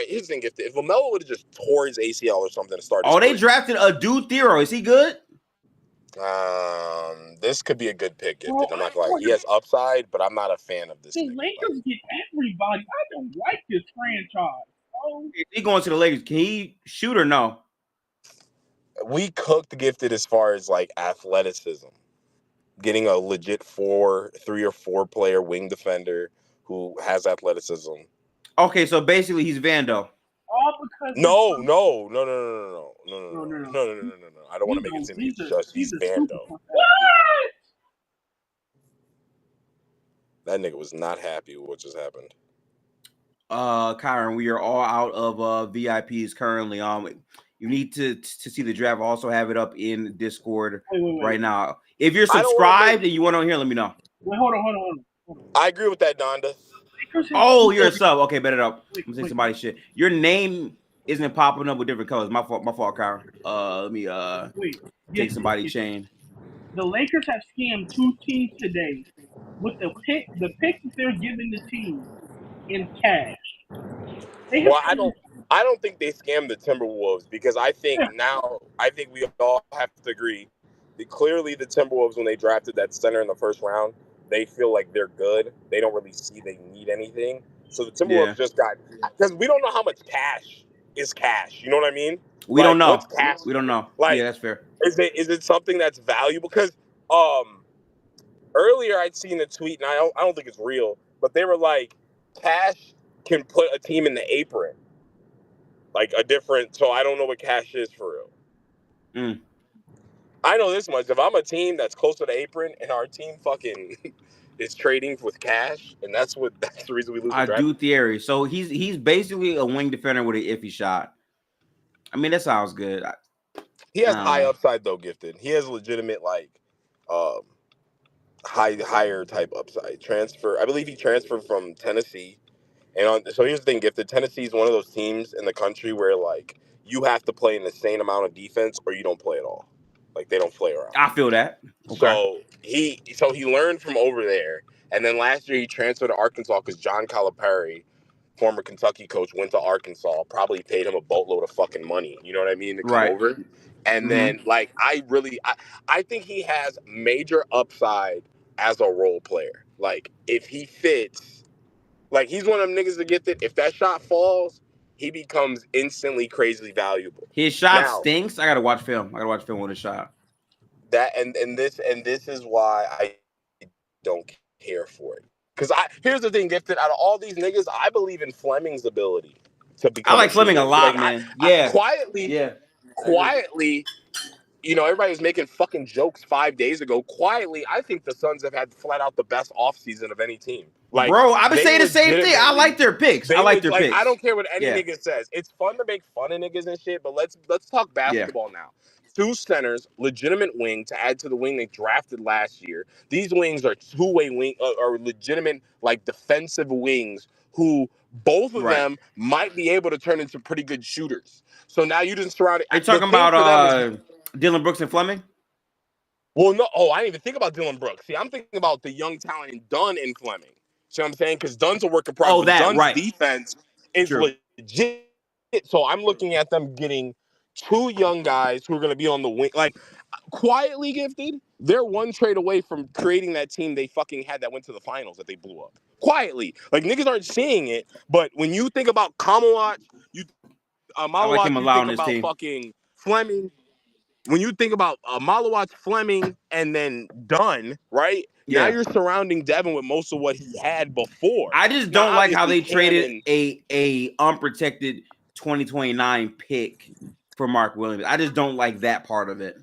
the thing, Gifted. If LaMelo would have just tore his ACL or something to start his career. They drafted Adu Thero. Is he good? This could be a good pick, Gifted. I'm not gonna lie. He has upside, but I'm not a fan of this. The Lakers get everybody. I don't like this franchise. If he going to the Lakers, can he shoot or no? We cooked Gifted as far as athleticism. Getting a legit 3 or 4 player wing defender who has athleticism. Okay, so basically he's Vando. All because No. I don't want to make it seem he's Vando. What? That nigga was not happy with what just happened. Kyron, we are all out of VIPs currently. You need to see the draft. Also have it up in Discord right now. If you're subscribed and you want to hear, let me know. Wait, hold on. I agree with that, Donda. Oh, you're a sub. Okay, bet it up. I'm saying somebody's shit. Your name isn't popping up with different colors. My fault, Kyron. Let me take somebody's chain. The Lakers have scammed 2 teams today with the pick that they're giving the team in cash. I don't think they scammed the Timberwolves because I think we all have to agree that clearly the Timberwolves, when they drafted that center in the first round, they feel like they're good. They don't really see they need anything. So the Timberwolves just got, because we don't know how much cash is cash. You know what I mean? We don't know. What's cash? We don't know. Yeah, that's fair. Is it something that's valuable? Because earlier I'd seen a tweet, and I don't think it's real, but they were like, cash can put a team in the apron. So I don't know what cash is for real. I know this much. If I'm a team that's close to the apron and our team fucking is trading with cash, and that's the reason we lose the draft. I do theory. So he's basically a wing defender with an iffy shot. I mean, that sounds good. He has high upside though, Gifted. He has legitimate higher type upside. I believe he transferred from Tennessee. So here's the thing, Gifted. Tennessee is one of those teams in the country where you have to play an insane amount of defense or you don't play at all. They don't play around. I feel that. Okay. So he learned from over there, and then last year he transferred to Arkansas because John Calipari, former Kentucky coach, went to Arkansas. Probably paid him a boatload of fucking money. You know what I mean? To come over. And then I think he has major upside as a role player. If he fits, he's one of them niggas that get it. If that shot falls, he becomes instantly crazily valuable. His shot stinks. I gotta watch film. With his shot. That and this is why I don't care for it. Because here's the thing, Gifted. Out of all these niggas, I believe in Fleming's ability to become. I like Fleming a lot, man. Quietly. Everybody was making fucking jokes 5 days ago. Quietly, I think the Suns have had flat out the best offseason of any team. Bro, I've been saying the same thing. I like their picks. I don't care what any nigga says. It's fun to make fun of niggas and shit, but let's talk basketball now. 2 centers, legitimate wing to add to the wing they drafted last year. These wings are two-way wing, or legitimate defensive wings who both of Right. them might be able to turn into pretty good shooters. So now you just surrounded. Are you talking about Dylan Brooks and Fleming? Well, no. Oh, I didn't even think about Dylan Brooks. See, I'm thinking about the young talent in Dunn and Fleming. See what I'm saying? Because Dunn's a work in progress. Oh, that, Dunn's right. defense is True. legit. So I'm looking at them getting two young guys who are going to be on the wing. Like, quietly gifted, they're one trade away from creating that team they fucking had that went to the finals that they blew up. Quietly. Like, niggas aren't seeing it, but when you think about Kamawat, I like him Malawat, a you lot think on this about team. fucking Fleming. When you think about Malawat, Fleming, and then Dunn, right? Now Yeah. you're surrounding Devin with most of what he had before. I just Now, don't like how they obviously, Cam traded and- a unprotected 2029 pick for Mark Williams. I just don't like that part of it.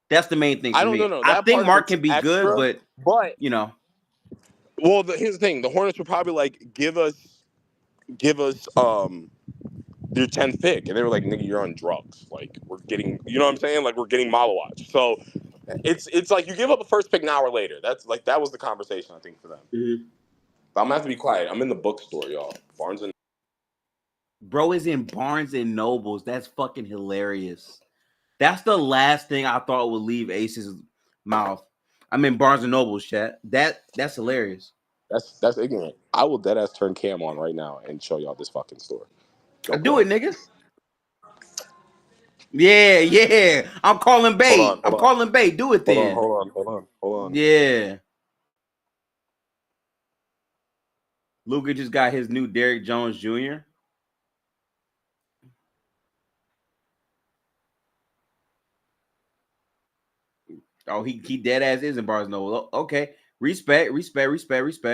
That's the main thing for I don't me. know. I That think part Mark looks can be extra, good, but you know. well, here's the thing: the Hornets were probably like, give us your 10th pick, and they were like, nigga, you're on drugs. Like, we're getting, you know what I'm saying? Like, we're getting Malawat. So it's like you give up a first pick now or later. That's like that was the conversation I think for them. Mm-hmm. But I'm gonna have to be quiet. I'm in the bookstore, y'all. Barnes and Bro is in Barnes and Nobles. That's fucking hilarious. That's the last thing I thought would leave Ace's mouth. I'm in Barnes and Nobles, chat. That's hilarious. that's ignorant. I will dead ass turn Cam on right now and show y'all this fucking store. Do it, nigga. Yeah. I'm calling Bay. I'm calling Bay. Do it then. Hold on. Yeah. Luka just got his new Derrick Jones Jr. Oh, he dead ass is in Barnes and Noble. Okay. Respect. Respect. Okay.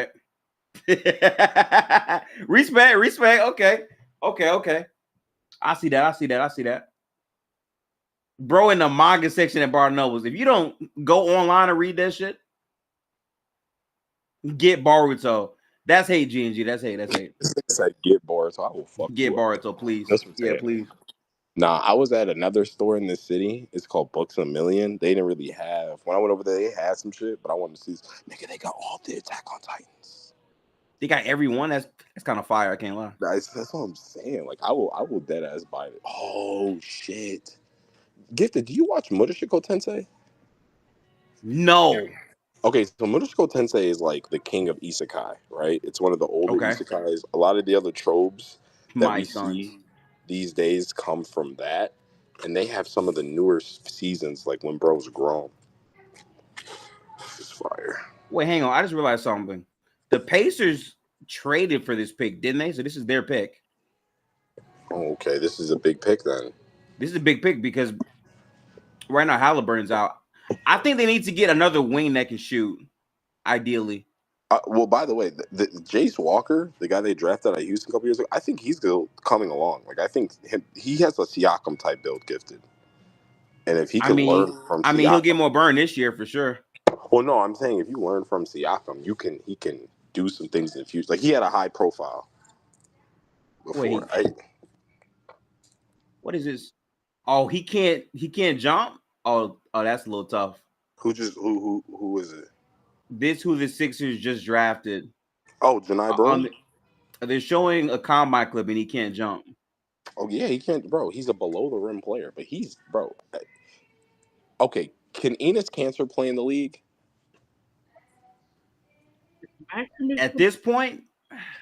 I see that. Bro, in the manga section at Barnes and Nobles. If you don't go online and read that shit, get Boruto. That's hate, G&G. That's hate. It's like get Boruto. I will fuck Get you Boruto, up. please. That's what's Yeah, it. please. Nah, I was at another store in this city. It's called Books a Million. They didn't really have. When I went over there, they had some shit, but I wanted to see. Nigga, they got all the Attack on Titans. They got everyone. That's kind of fire. I can't lie. That's what I'm saying. Like, I will dead ass buy it. Oh shit. Gifted, do you watch Murashiko Tensei? No. Okay, so Murashiko Tensei is like the king of isekai, right? It's one of the older isekais. A lot of the other tropes that we see these days come from that, and they have some of the newer seasons, like when bro's grown. This is fire. Wait, hang on. I just realized something. The Pacers traded for this pick, didn't they? So this is their pick. Oh, okay. This is a big pick then. This is a big pick because right now Halliburton's out. I think they need to get another wing that can shoot, ideally. Well, by the way, the Jace Walker, the guy they drafted out of Houston a couple years ago, I think he's still coming along. Like, I think he has a Siakam type build, Gifted. And if he can learn from Siakam, he'll get more burn this year for sure. Well, no, I'm saying if you learn from Siakam, he can do some things in the future. Like, he had a high profile before. What is this? Oh, he can't jump? Oh, that's a little tough. Who is it? This who the Sixers just drafted. Oh, Janai Brown? They're showing a combine clip and he can't jump. Oh, yeah, he can't. Bro, he's a below-the-rim player. But bro. Okay, can Enes Kanter play in the league? At this point?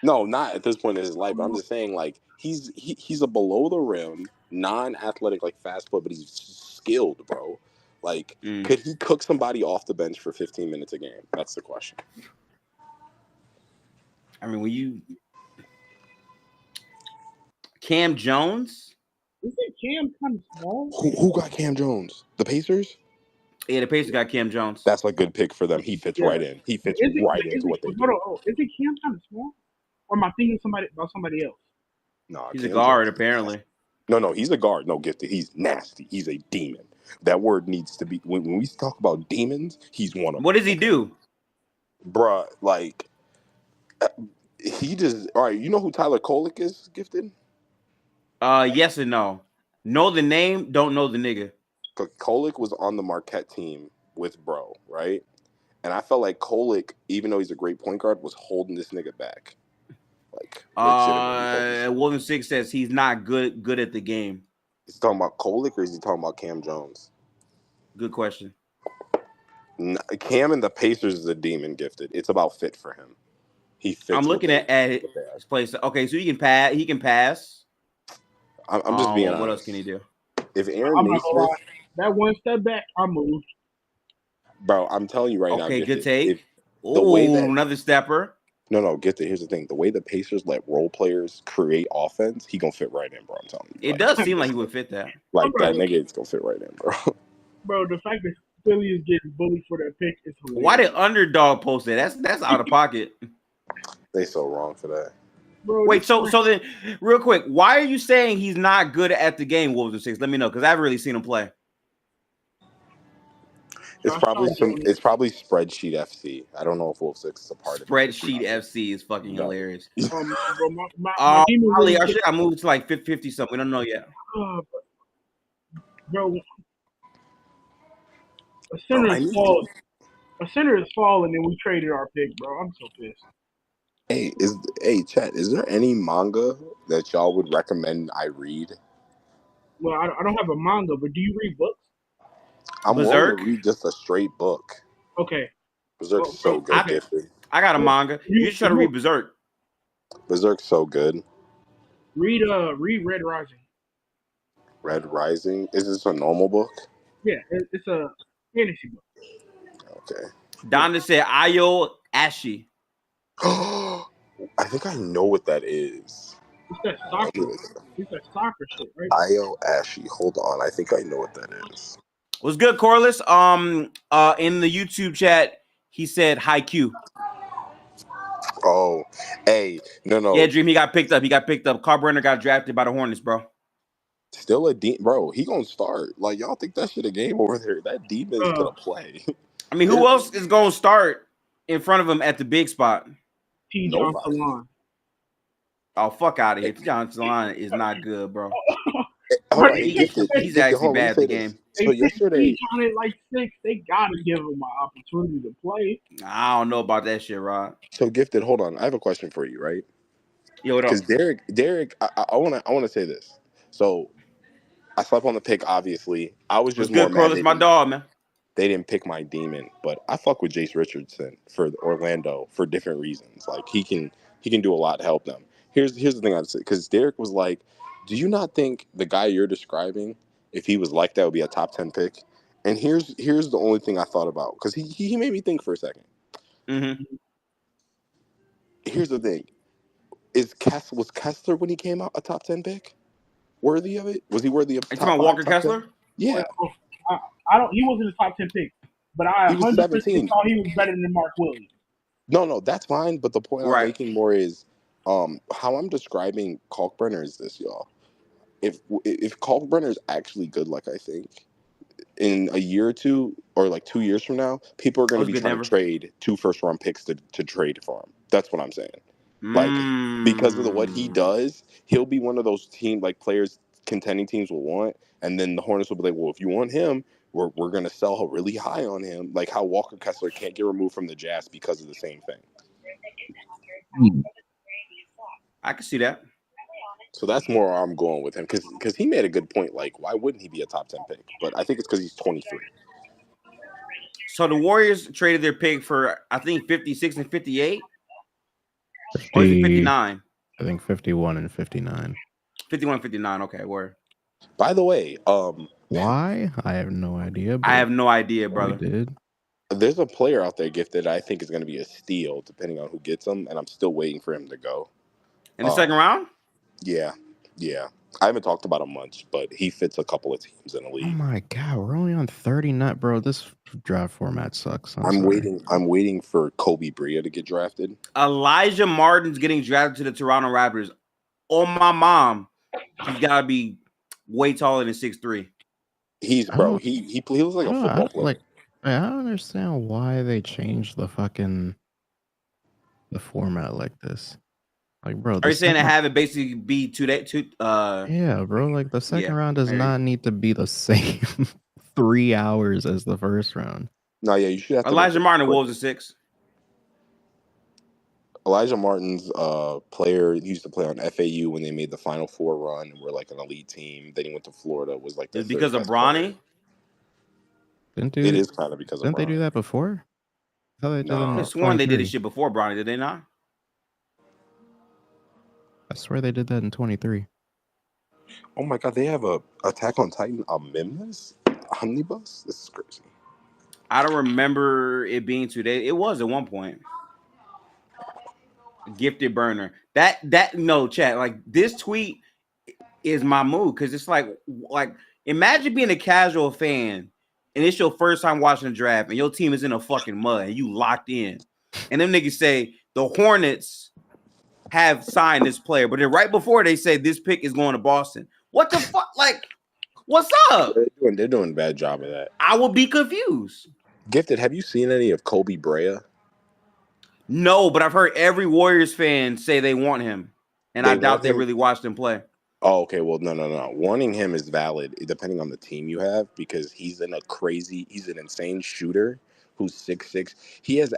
No, not at this point in his life. But I'm just saying, like, he's a below-the-rim, non-athletic, like, fast foot, but he's skilled, bro. Like, could he cook somebody off the bench for 15 minutes a game? That's the question. I mean, Cam Jones? Isn't Cam kind of small? Who got Cam Jones? The Pacers? Yeah, the Pacers got Cam Jones. That's a good pick for them. He fits right in. He fits into what they do. Isn't Cam kind of small? Or am I thinking about somebody else? No, he's a guard, apparently. No, he's a guard. No, Gifted. He's nasty. He's a demon. That word needs to be when we talk about demons, he's one of them. What does he do? Bruh, like he just all right, you know who Tyler Kolek is, Gifted? Yes and no. Know the name, don't know the nigga. Kolek was on the Marquette team with bro, right? And I felt like Kolek, even though he's a great point guard, was holding this nigga back. Like pick. Legitimately. William Six says he's not good at the game. Is he talking about Kolick or is he talking about Cam Jones? Good question. Cam and the Pacers is a demon gifted. It's about fit for him. He fits. I'm looking at his place. Okay, so he can pass. He can pass. I'm just being honest. What else can he do? If Aaron I'm not gonna lie. Naismith, That one step back, I moved. bro, I'm telling you right now. Okay, good Gifted, take. way that Another stepper. No, Gifted. Here's the thing: the way the Pacers let role players create offense, he gonna fit right in, bro. I'm telling you. It does seem like he would fit that. Like that nigga is gonna fit right in, bro. Bro, the fact that Philly is getting bullied for their pick is hilarious. Why did Underdog post that? That's out of pocket. They so wrong for that. Bro, Wait, so then, real quick, why are you saying he's not good at the game, Wolves and Six? Let me know, because I haven't really seen him play. It's probably Spreadsheet FC. I don't know if Wolf 6 is a part of it. Spreadsheet FC is fucking hilarious. bro, my demon Holly, really I moved to like 50 something. We don't know yet. Bro, a center is falling, and we traded our pick, bro. I'm so pissed. Chat, is there any manga that y'all would recommend I read? Well, I don't have a manga, but do you read books? I'm willing to read just a straight book. Okay. Berserk's so good, Gifted. I got a manga. You should try to read Berserk. Berserk's so good. Read Red Rising. Red Rising? Is this a normal book? Yeah, it's a fantasy book. Okay. Donna said Ayo Ashi. I think I know what that is. It's that soccer. It's that soccer shit, right? Ayo Ashi. Hold on. I think I know what that is. What's good, Corliss? In the YouTube chat, he said Haikyuu. Oh, hey, no. Yeah, Dream, he got picked up. Carl got drafted by the Hornets, bro. Still a demon, bro. He gonna start. Like, y'all think that shit a game over there? That demon's gonna play. I mean, who else is gonna start in front of him at the big spot? T. John Salon. Oh, fuck out of here. T. John Salon is not good, bro. He's actually bad at the game. So yesterday, he's on it like 6. They gotta give him an opportunity to play. I don't know about that shit, Rod. So Gifted, hold on. I have a question for you, right? Yo, what up? Because Derek, I wanna say this. So I slept on the pick, obviously. I was just good, Corliss, my dog, man. They didn't pick my demon, but I fuck with Jace Richardson for Orlando for different reasons. Like he can do a lot to help them. Here's the thing I'd say, because Derek was like, do you not think the guy you're describing, if he was like that, would be a top 10 pick? And here's the only thing I thought about, because he made me think for a second. Mm-hmm. Here's the thing: was Kessler when he came out a top 10 pick? Worthy of it? Was he worthy of? You talking about Walker Kessler? 10? Yeah. I don't. He wasn't a top 10 pick, but I 100% thought he was better than Mark Williams. No, that's fine. But the point I'm making more is, how I'm describing Kalkbrenner is this, y'all. If Kalkbrenner is actually good, like I think, in a year or two, or like 2 years from now, people are going to be trying to trade 2 first-round picks to trade for him. That's what I'm saying. Like, because of what he does, he'll be one of those players contending teams will want, and then the Hornets will be like, well, if you want him, we're going to sell really high on him, like how Walker Kessler can't get removed from the Jazz because of the same thing. I can see that. So that's more where I'm going with him, because he made a good point. Like, why wouldn't he be a top 10 pick? But I think it's because he's 23. So the Warriors traded their pick for, I think, 56 and 58? Or is it 59? I think 51 and 59. 51 and 59, okay, word. By the way, why? I have no idea. I have no idea, brother. Did. There's a player out there, Gifted, I think is going to be a steal, depending on who gets him, and I'm still waiting for him to go. In the second round? Yeah. I haven't talked about him much, but he fits a couple of teams in the league. Oh my god, we're only on 39, bro. This draft format sucks. I'm waiting for Kobe Bria to get drafted. Elijah Martin's getting drafted to the Toronto Raptors. Oh my mom, he's gotta be way taller than 6'3". He looks like a football player. I don't understand why they changed the format like this. Like, bro, are you saying to have it basically be yeah, bro. Like the second round does not need to be the same 3 hours as the first round. No, yeah, you should have Elijah Martin, Wolves at 6. Elijah Martin's player. He used to play on FAU when they made the Final Four run and were like an elite team. Then he went to Florida, was like the Is it third because of best player. Bronny? Didn't It is kind of because of Didn't they Bronny. do that before? I thought they did it I in could have sworn they did 23. this shit before Bronny. Did they not? I swear they did that in 23. Oh my god, they have a Attack on Titan Omnibus? Omnibus? This is crazy. I don't remember it being 2 days. It was at one point. Gifted burner. No chat. Like this tweet is my mood because it's like imagine being a casual fan and it's your first time watching the draft and your team is in a fucking mud and you locked in, and them niggas say the Hornets have signed this player, but then right before they say this pick is going to Boston. What the fuck? Like, what's up? They're doing a bad job of that. I would be confused. Gifted, have you seen any of Kobe Brea? No, but I've heard every Warriors fan say they want him, and I doubt they really watched him play. Oh, okay. Well, no. Wanting him is valid depending on the team you have because he's an insane shooter who's 6'6". He has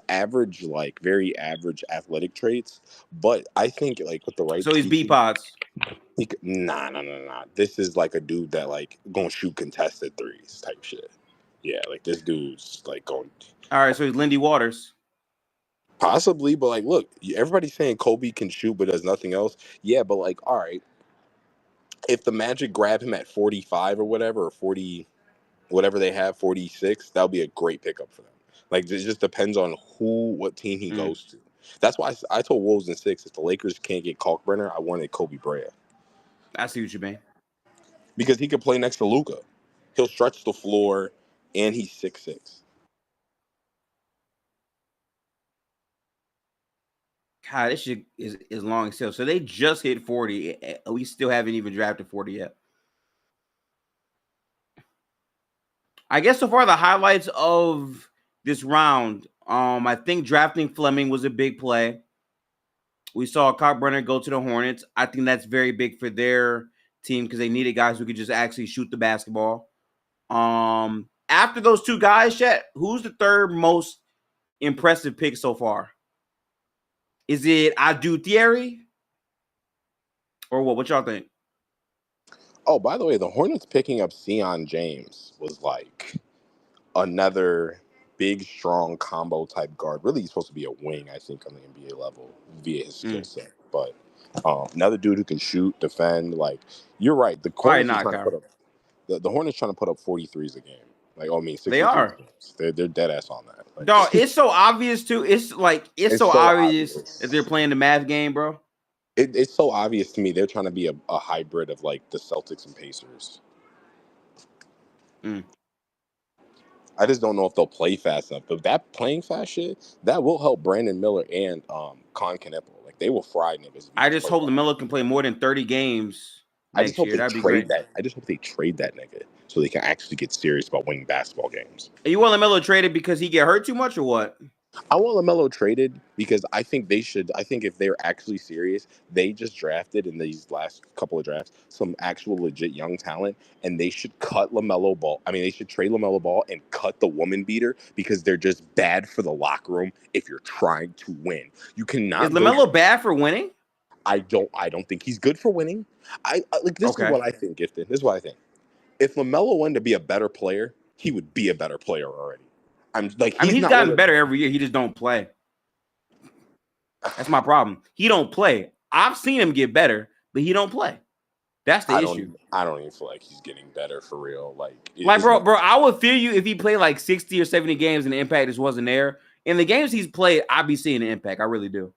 very average athletic traits, but I think like with the right. So he's B-Pods. Nah. This is like a dude that like gonna shoot contested threes type shit. Yeah, like this dude's like going. All right, so he's Lindy Waters. Possibly, but like, look, everybody's saying Kobe can shoot but does nothing else. Yeah, but like, all right. If the Magic grab him at 45 or whatever, or 40, whatever they have, 46, that'll be a great pickup for them. Like, it just depends on what team he goes to. That's why I told Wolves in 6, if the Lakers can't get Kalkbrenner, I wanted Kobe Brea. I see what you mean. Because he could play next to Luka. He'll stretch the floor, and he's 6'6". God, this shit is long as hell. So they just hit 40. We still haven't even drafted 40 yet. I guess so far the highlights of this round, I think drafting Fleming was a big play. We saw Kalkbrenner go to the Hornets. I think that's very big for their team because they needed guys who could just actually shoot the basketball. After those two guys, Chet, who's the third most impressive pick so far? Is it Adu Thierry? Or what? What y'all think? Oh, by the way, the Hornets picking up Sion James was like another big, strong combo type guard. Really, he's supposed to be a wing, I think, on the NBA level via his skill set. But another dude who can shoot, defend. Like, you're right. The Hornets the Hornets trying to put up 43s a game. Like, I mean, 63s they are. They're dead ass on that. Like, dog, it's so obvious too. It's so obvious that they're playing the math game, bro. It's so obvious to me. They're trying to be a hybrid of like the Celtics and Pacers. I just don't know if they'll play fast enough. But that playing fast shit, that will help Brandon Miller and Con Kneppel. Like, they will fry niggas. I just hope LaMelo can play more than 30 games next year. That'd be great. I just hope they trade that nigga so they can actually get serious about winning basketball games. You want LaMelo traded because he get hurt too much or what? I want LaMelo traded because I think they should. I think if they're actually serious, they just drafted in these last couple of drafts some actual legit young talent, and they should cut LaMelo Ball. I mean, they should trade LaMelo Ball and cut the woman beater because they're just bad for the locker room if you're trying to win. You cannot. Is LaMelo bad for winning? I don't think he's good for winning. I like this is what I think, Gifted. This is what I think. If LaMelo wanted to be a better player, he would be a better player already. He's gotten better every year. He just don't play. That's my problem. He don't play. I've seen him get better, but he don't play. That's the issue. I don't even feel like he's getting better for real. Bro, I would feel you if he played like 60 or 70 games and the impact just wasn't there. In the games he's played, I'd be seeing the impact. I really do.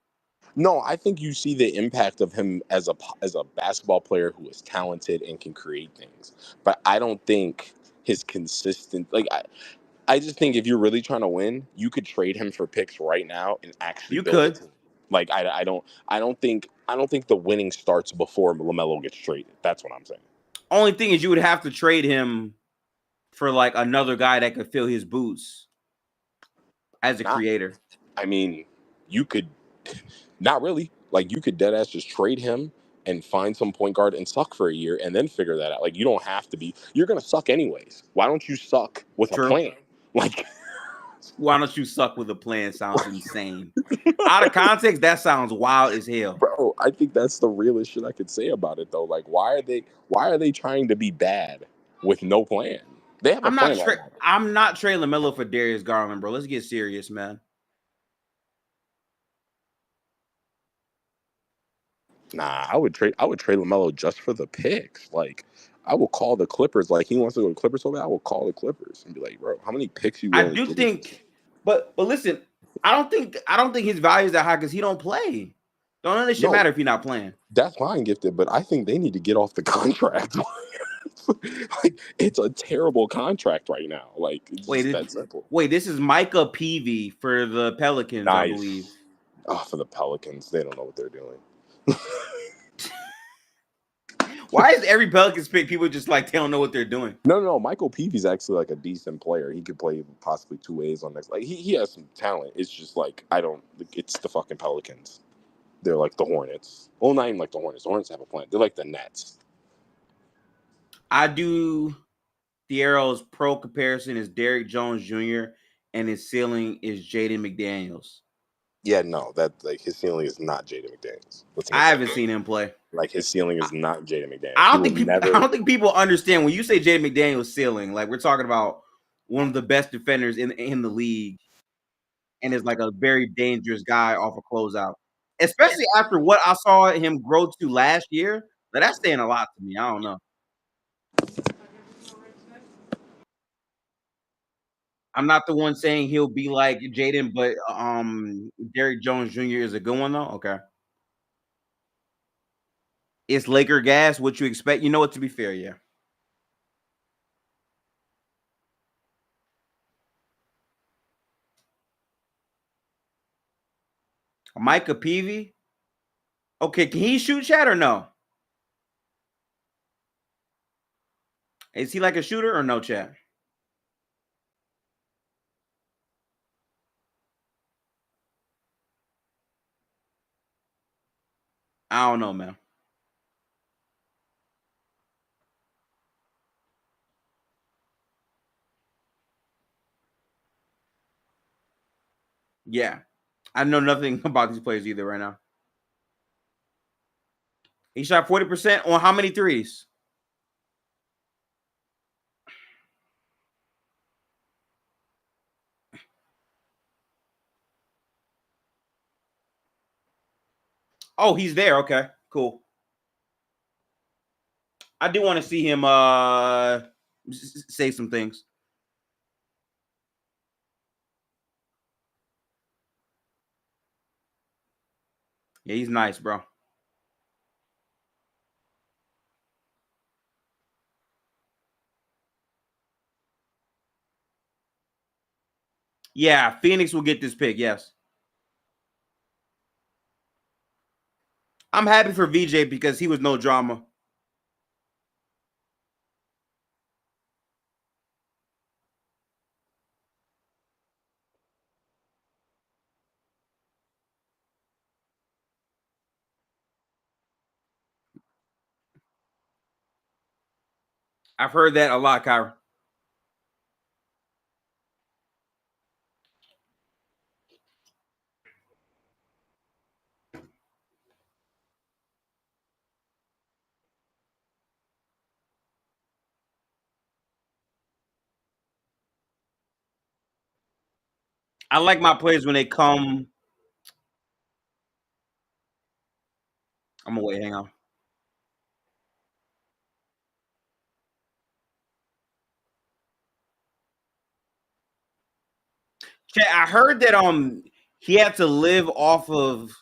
No, I think you see the impact of him as a basketball player who is talented and can create things. But I don't think his consistent I just think if you're really trying to win, you could trade him for picks right now and actually build a team. Like I don't think the winning starts before LaMelo gets traded. That's what I'm saying. Only thing is you would have to trade him for like another guy that could fill his boots as a creator. I mean, you could not really. Like, you could dead ass just trade him and find some point guard and suck for a year and then figure that out. Like, you don't have to be. You're gonna suck anyways. Why don't you suck with a plan? Like, Why don't you suck with a plan? Sounds insane. Out of context, that sounds wild as hell. Bro, I think that's the realest shit I could say about it though. Like, why are they trying to be bad with no plan? They have a plan right now. I'm not trading LaMelo for Darius Garland, bro. Let's get serious, man. Nah, I would trade LaMelo just for the picks. Like, I will call the Clippers. Like, he wants to go to Clippers so bad, I will call the Clippers and be like, bro, how many picks you willing to give think, but listen, I don't think his value is that high because he don't play. Don't none of this shit matter if he's not playing. That's fine, Gifted, but I think they need to get off the contract. Like, it's a terrible contract right now. Like, it's just that simple. Wait, this is Micah Peavy for the Pelicans, nice. I believe. Oh, for the Pelicans, they don't know what they're doing. Why is every Pelicans pick people just like they don't know what they're doing? No. Michael Peavy's actually like a decent player. He could play possibly 2 ways on next. Like, he has some talent. It's just like it's the fucking Pelicans. They're like the Hornets. Well, not even like the Hornets. The Hornets have a plan. They're like the Nets. I do Thiero's pro comparison is Derrick Jones Jr. and his ceiling is Jaden McDaniels. Yeah, no, that like his ceiling is not Jaden McDaniels. I haven't seen him play. Like, his ceiling is not Jaden McDaniels. I don't think people understand when you say Jaden McDaniels ceiling. Like, we're talking about one of the best defenders in the league, and is like a very dangerous guy off a closeout. Especially after what I saw him grow to last year. But that's saying a lot to me. I don't know. I'm not the one saying he'll be like Jaden, but Derrick Jones Jr. is a good one though. Okay. It's Laker gas. What you expect? You know what? To be fair, yeah. Micah Peavy. Okay, can he shoot, Chad, or no? Is he like a shooter or no, Chad? I don't know, man. Yeah. I know nothing about these players either right now. He shot 40% on how many threes? Oh, he's there. Okay, cool. I do want to see him say some things. Yeah, he's nice, bro. Yeah, Phoenix will get this pick, yes. I'm happy for VJ because he was no drama. I've heard that a lot, Kyra. I like my players when they come. I'm gonna wait. Hang on. I heard that he had to live off of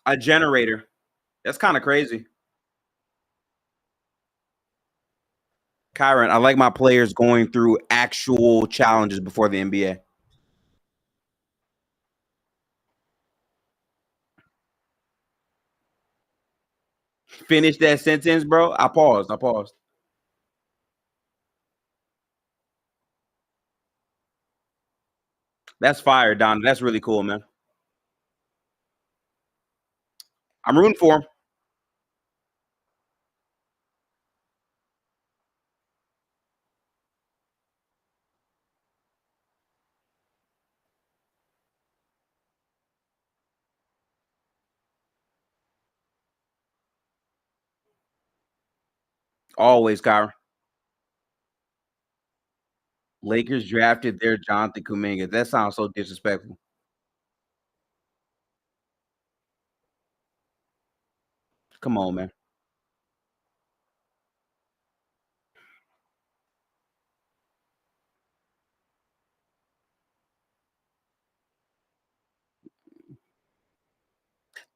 a generator. That's kind of crazy. Kyron, I like my players going through actual challenges before the NBA. Finish that sentence, bro. I paused. That's fire, Don. That's really cool, man. I'm rooting for him. Always, Kyra. Lakers drafted their Jonathan Kuminga. That sounds so disrespectful. Come on, man.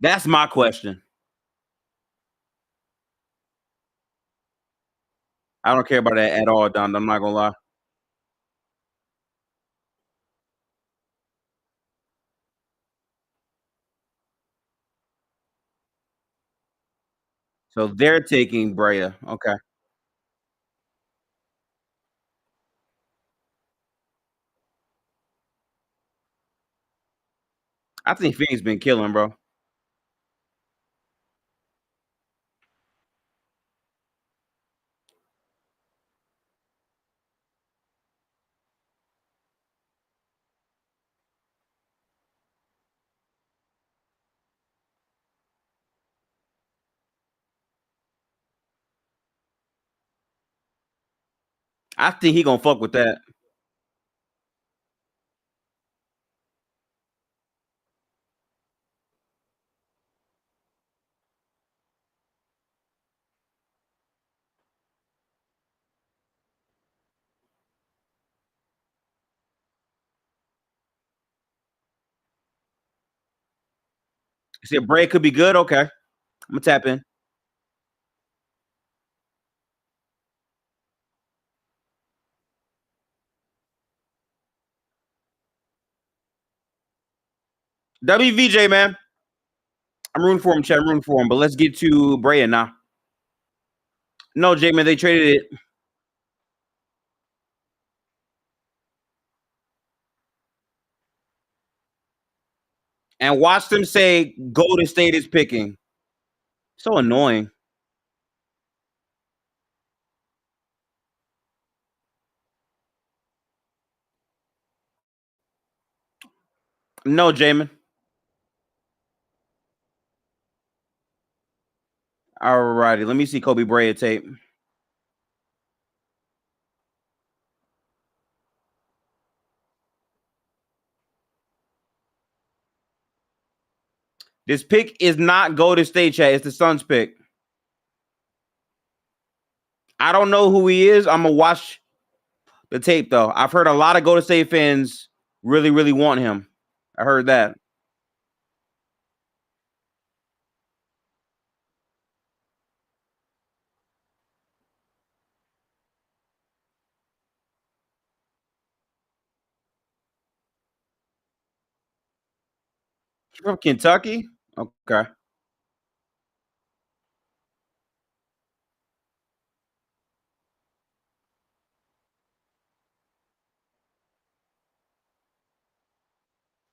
That's my question. I don't care about that at all, Don. I'm not gonna lie. So they're taking Brea. Okay. I think Phoenix been killing, bro. I think he gonna fuck with that. You said Brea could be good. Okay, I'm gonna tap in. WVJ, man. I'm rooting for him, Chad. I'm rooting for him. But let's get to Brea now. No, J man, they traded it. And watch them say Golden State is picking. So annoying. No, Jamin. All righty. Let me see Kobe Brea tape. This pick is not Golden State, chat. It's the Suns pick. I don't know who he is. I'm gonna watch the tape though. I've heard a lot of Golden State fans really, really want him. I heard that. From Kentucky? Okay.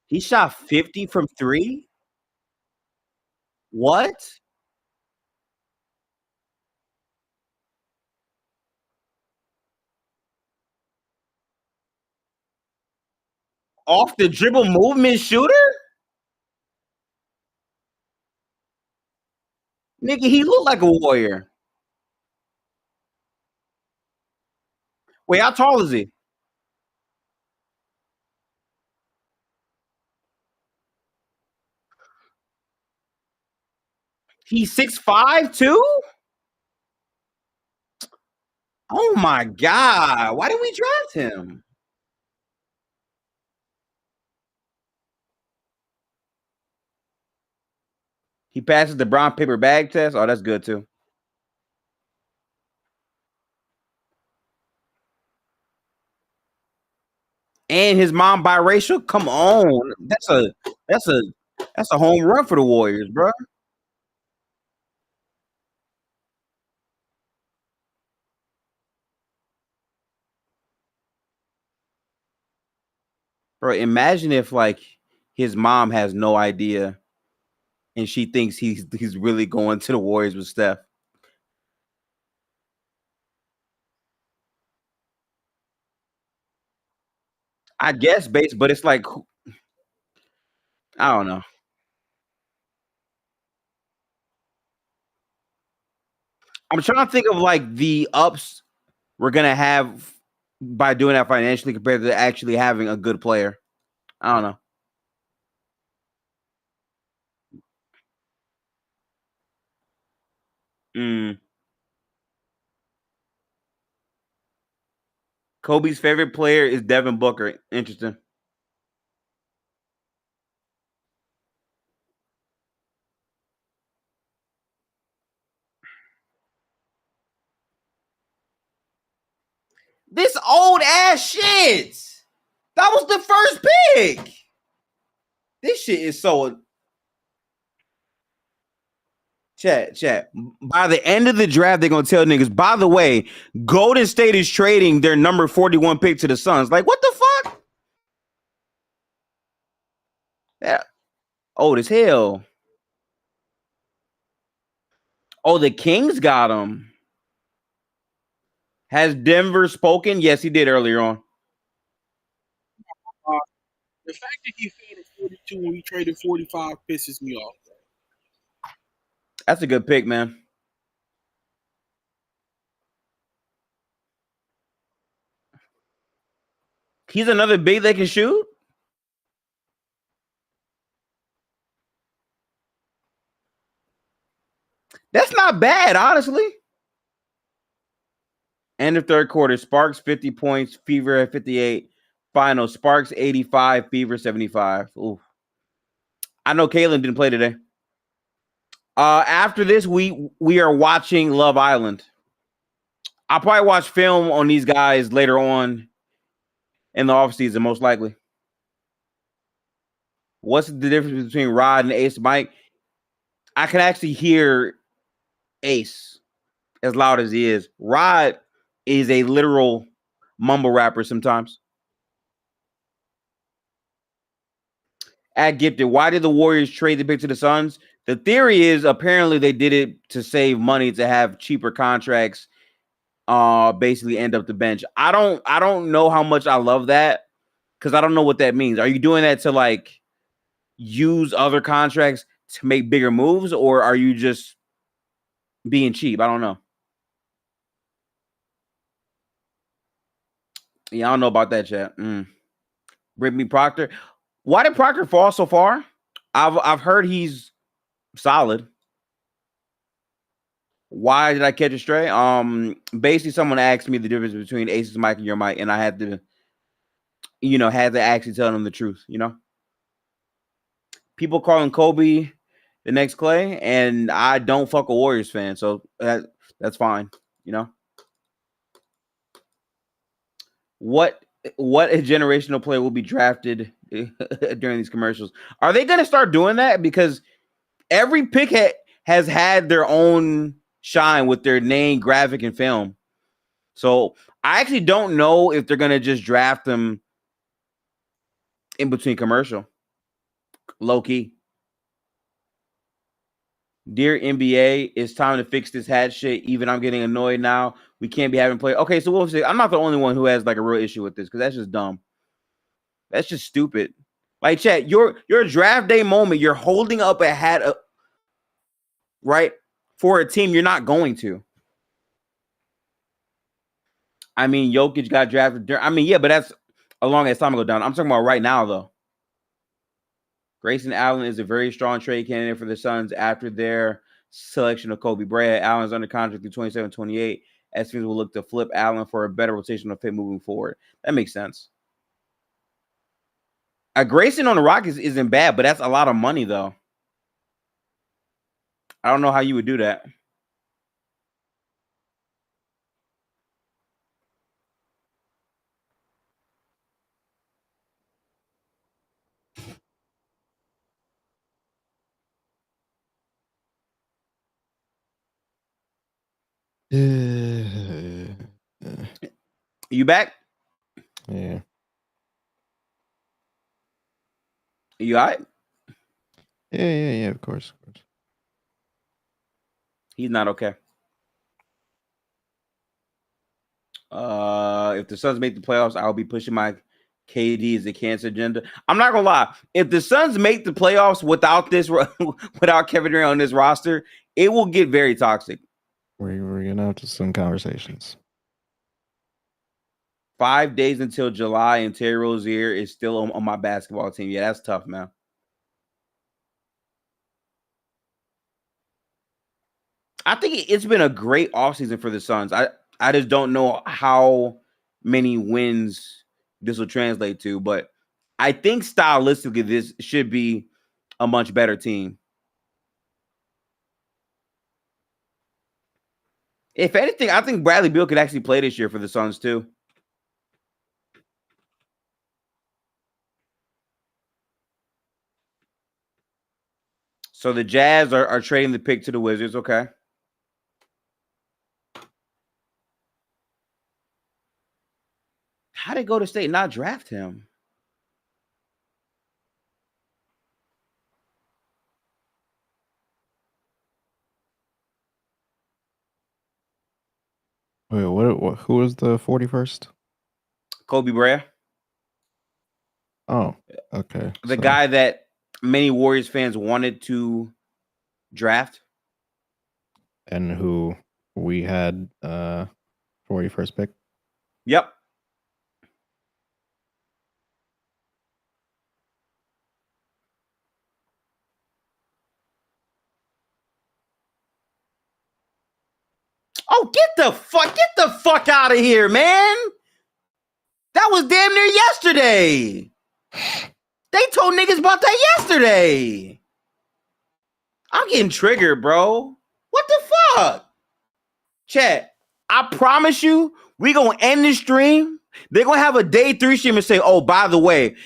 He shot 50 from 3? What? Off the dribble movement shooter? Nigga, he looked like a warrior. Wait, how tall is he? He's 6'5" too? Oh my god. Why did we draft him? He passes the brown paper bag test. Oh, that's good too. And his mom biracial. Come on, that's a home run for the Warriors, bro. Bro, imagine if like his mom has no idea, and she thinks he's really going to the Warriors with Steph. I guess base, but it's like I don't know. I'm trying to think of like the ups we're gonna have by doing that financially compared to actually having a good player. I don't know. Kobe's favorite player is Devin Booker. Interesting. This old ass shit. That was the first pick. This shit is so. Chat. By the end of the draft, they're gonna tell niggas, by the way, Golden State is trading their number 41 pick to the Suns. Like, what the fuck? Yeah. Old as hell. Oh, the Kings got him. Has Denver spoken? Yes, he did earlier on. The fact that he fell to 42 when he traded 45 pisses me off. That's a good pick, man. He's another big that can shoot. That's not bad, honestly. End of third quarter, Sparks 50 points, Fever at 58. Final, Sparks 85, Fever 75. Ooh. I know Kalen didn't play today. After this, we are watching Love Island. I'll probably watch film on these guys later on in the offseason, most likely. What's the difference between Rod and Ace Mike? I can actually hear Ace as loud as he is. Rod is a literal mumble rapper sometimes. At Gifted, why did the Warriors trade the pick to the Suns? The theory is apparently they did it to save money to have cheaper contracts. Basically end up the bench. I don't know how much I love that because I don't know what that means. Are you doing that to like use other contracts to make bigger moves, or are you just being cheap? I don't know. Yeah, I don't know about that, chat. Brittany Proctor. Why did Proctor fall so far? I've heard he's solid. Why did I catch it straight? Basically, someone asked me the difference between Ace's mic and your mic, and I had to, actually tell them the truth. People calling Kobe the next Clay, and I don't fuck a Warriors fan, so that's fine. What a generational player will be drafted during these commercials? Are they going to start doing that? Because every pick has had their own shine with their name, graphic, and film. So I actually don't know if they're going to just draft them in between commercial. Low key. Dear NBA, it's time to fix this hat shit. Even I'm getting annoyed now. We can't be having play. Okay, so we'll say I'm not the only one who has like a real issue with this because that's just dumb. That's just stupid. Like, chat, your draft day moment, you're holding up a hat right, for a team you're not going to. I mean, Jokic got drafted. Yeah, but that's a long ass time ago down. I'm talking about right now, though. Grayson Allen is a very strong trade candidate for the Suns after their selection of Kobe Bryant. Allen's under contract through 27-28. As teams will look to flip Allen for a better rotational fit moving forward. That makes sense. Grayson on the Rockets isn't bad, but that's a lot of money, though. I don't know how you would do that. You back? Yeah. You all right? Yeah, of course. He's not okay. If the Suns make the playoffs, I'll be pushing my KD as a cancer agenda. I'm not gonna lie. If the Suns make the playoffs without Kevin Durant on this roster, it will get very toxic. We're gonna have to some conversations. 5 days until July, and Terry Rozier is still on my basketball team. Yeah, that's tough, man. I think it's been a great offseason for the Suns. I just don't know how many wins this will translate to, but I think stylistically this should be a much better team. If anything, I think Bradley Beal could actually play this year for the Suns too. So the Jazz are trading the pick to the Wizards, okay. How did Golden State not draft him? Wait, what who was the 41st? Kobe Bryant. Oh, okay. The guy that many Warriors fans wanted to draft. And who we had 41st pick. Yep. Oh, get the fuck out of here, man. That was damn near yesterday. They told niggas about that yesterday. I'm getting triggered, bro. What the fuck? Chat, I promise you, we gonna end this stream. They're gonna have a day 3 stream and say, oh, by the way,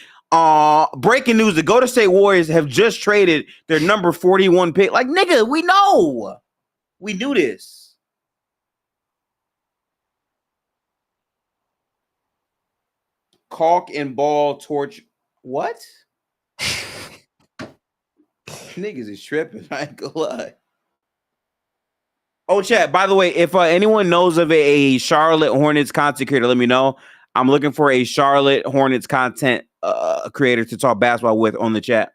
breaking news, the Golden State Warriors have just traded their number 41 pick. Like, nigga, we know. We do this. Caulk and ball torch. What? Niggas is tripping. I ain't gonna lie. Oh, chat. By the way, if anyone knows of a Charlotte Hornets content creator, let me know. I'm looking for a Charlotte Hornets content creator to talk basketball with on the chat,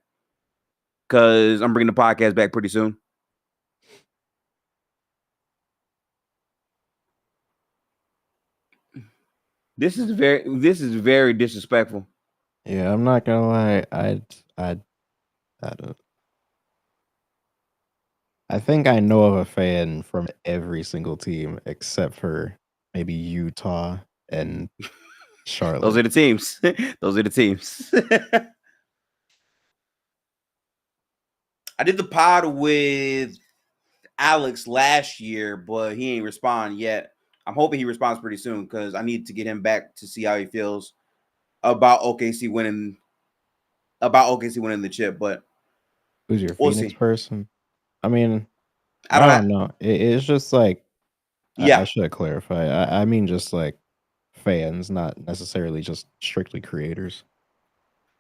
because I'm bringing the podcast back pretty soon. This is very disrespectful. Yeah, I'm not gonna lie. I don't. I think I know of a fan from every single team except for maybe Utah and Charlotte. Those are the teams. Those are the teams. I did the pod with Alex last year, but he ain't respond yet. I'm hoping he responds pretty soon, because I need to get him back to see how he feels about OKC winning the chip. But who's your we'll Phoenix see. person? I mean, I don't know. It's just like, yeah. I should clarify. I mean, just like fans, not necessarily just strictly creators.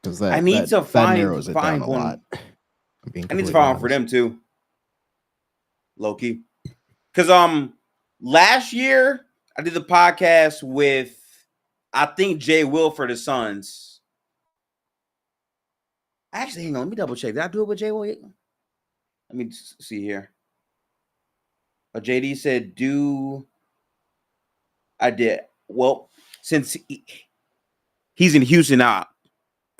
Because I need to find narrows it down a one. lot. I need to find one for them too. Low key. Because last year I did the podcast with, I think, Jay Will for the Suns. Actually, hang on, let me double check. Did I do it with Jay Will? Let me see here. JD said, I did. Well, since he's in Houston now,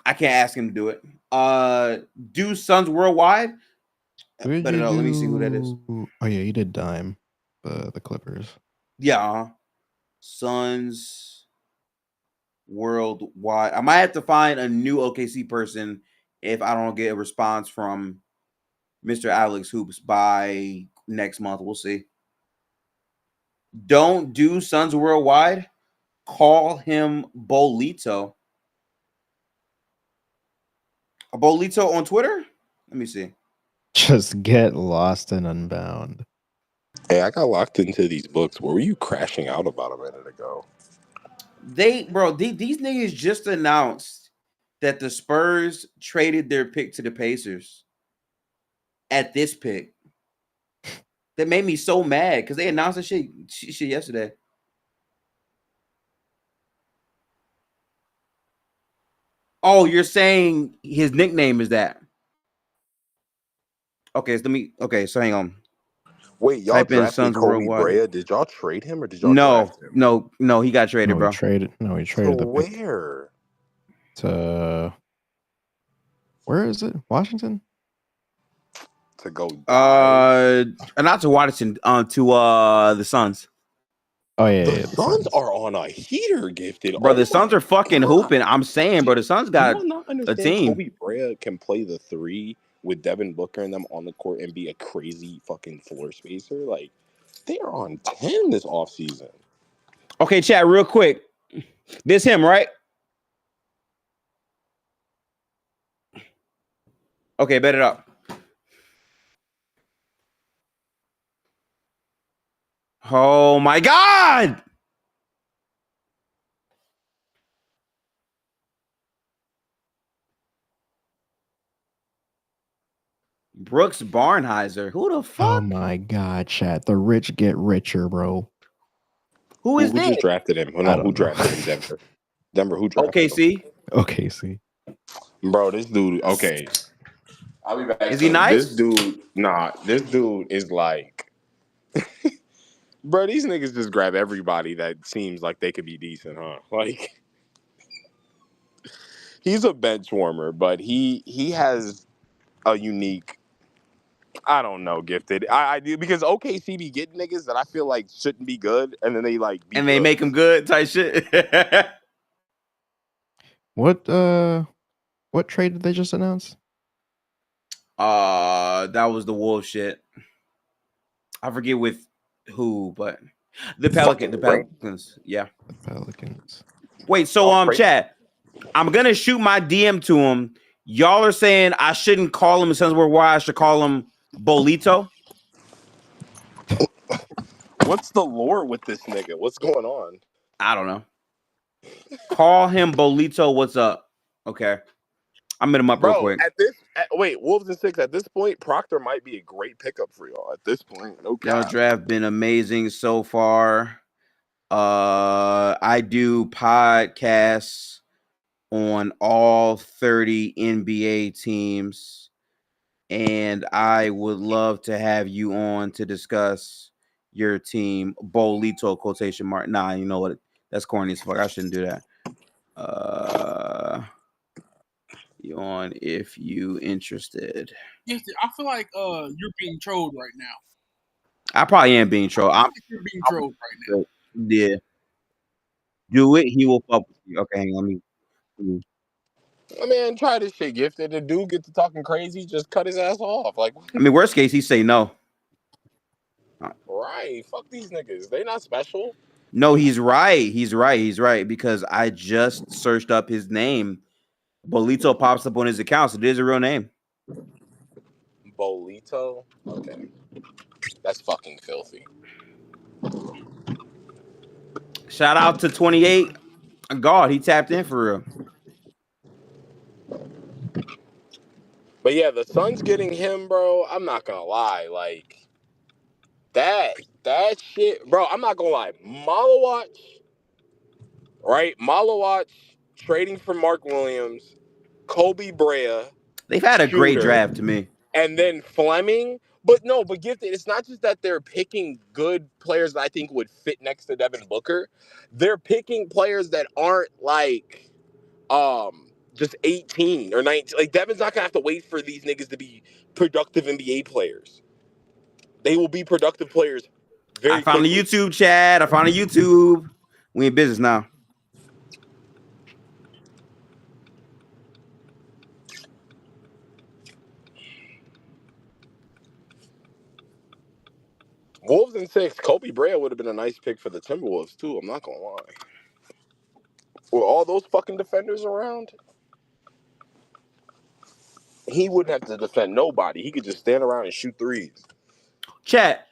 I can't ask him to do it. Do Suns Worldwide? Let me see who that is. Oh yeah, you did Dime, the Clippers. Yeah, Suns Worldwide. I might have to find a new OKC person if I don't get a response from Mr. Alex Hoops by next month. We'll see. Don't do Suns Worldwide. Call him Bolito. A Bolito on Twitter? Let me see. Just get lost and unbound. Hey, I got locked into these books. What were you crashing out about a minute ago? These niggas just announced that the Spurs traded their pick to the Pacers at this pick. That made me so mad, because they announced that shit yesterday. Oh, you're saying his nickname is that? Okay, so hang on. Wait, y'all Type in drafted Suns Kobe worldwide. Brea? Did y'all trade him or did y'all draft him? No, he got traded, bro. He traded To the pick where? to where is it? Washington? To go die. Not to Washington, to the Suns. Oh yeah, The Suns are on a heater, Gifted. Bro, Oh the Suns my are fucking God. hooping. I'm saying, bro, the Suns Do got y'all not a understand team. Kobe Brea can play the 3 with Devin Booker and them on the court and be a crazy fucking floor spacer? Like, they are on 10 this offseason. Okay, chat, real quick. This him, right? Okay, bet it up. Oh my God! Brooks Barnheiser. Who the fuck? Oh my God, chat. The rich get richer, bro. Who is Who that? just drafted him? I No, don't who know. drafted him? Denver. Denver, who drafted him? OKC. OKC. Bro, this dude, okay. I'll be back. Is he soon. nice? This dude is like, bro, these niggas just grab everybody that seems like they could be decent, huh? Like, he's a bench warmer, but he has a unique, I don't know, Gifted. I do because OKC be getting niggas that I feel like shouldn't be good, and then they like be And they good. make him good type shit. What trade did they just announce? That was the Wolf shit. I forget with who, but the Pelicans. Yeah. The Pelicans. Wait, so chat. I'm gonna shoot my DM to him. Y'all are saying I shouldn't call him Suns Worldwide. I should call him Bolito. What's the lore with this nigga? What's going on? I don't know. Call him Bolito. What's up? Okay. I'm in him up real Bro, quick. wait, Wolves and 6. At this point, Proctor might be a great pickup for y'all. At this point, no Y'all cap. draft been amazing so far. I do podcasts on all 30 NBA teams, and I would love to have you on to discuss your team. Bolito quotation mark. Nah, you know what? That's corny as fuck. I shouldn't do that. You on if you interested. Yes, I feel like you're being trolled right now. I probably am being trolled. You're being trolled right now. Yeah. Do it. He will fuck with you. Okay, hang on. I mean, try this shit, Gifted. The dude gets to talking crazy, just cut his ass off. Like, I mean, worst case, he say no. right? Fuck these niggas. They not special. No, he's right. He's right. Because I just searched up his name. Bolito pops up on his account, so it is a real name. Bolito? Okay. That's fucking filthy. Shout out to 28. God, he tapped in for real. But yeah, the Suns getting him, bro. I'm not gonna lie, like that shit, bro. I'm not gonna lie. Malawatch, right? Malawatch trading for Mark Williams, Kobe Brea. They've had a great Shooter, draft to me. and then Fleming. But no, but Gifted, it's not just that they're picking good players that I think would fit next to Devin Booker. They're picking players that aren't like just 18 or 19. Like, Devin's not gonna have to wait for these niggas to be productive NBA players. They will be productive players very I found quickly. a YouTube chat. I found a YouTube. We in business now. Wolves in 6. Kobe Brea would have been a nice pick for the Timberwolves too. I'm not gonna lie. With all those fucking defenders around, he wouldn't have to defend nobody. He could just stand around and shoot threes. Chat.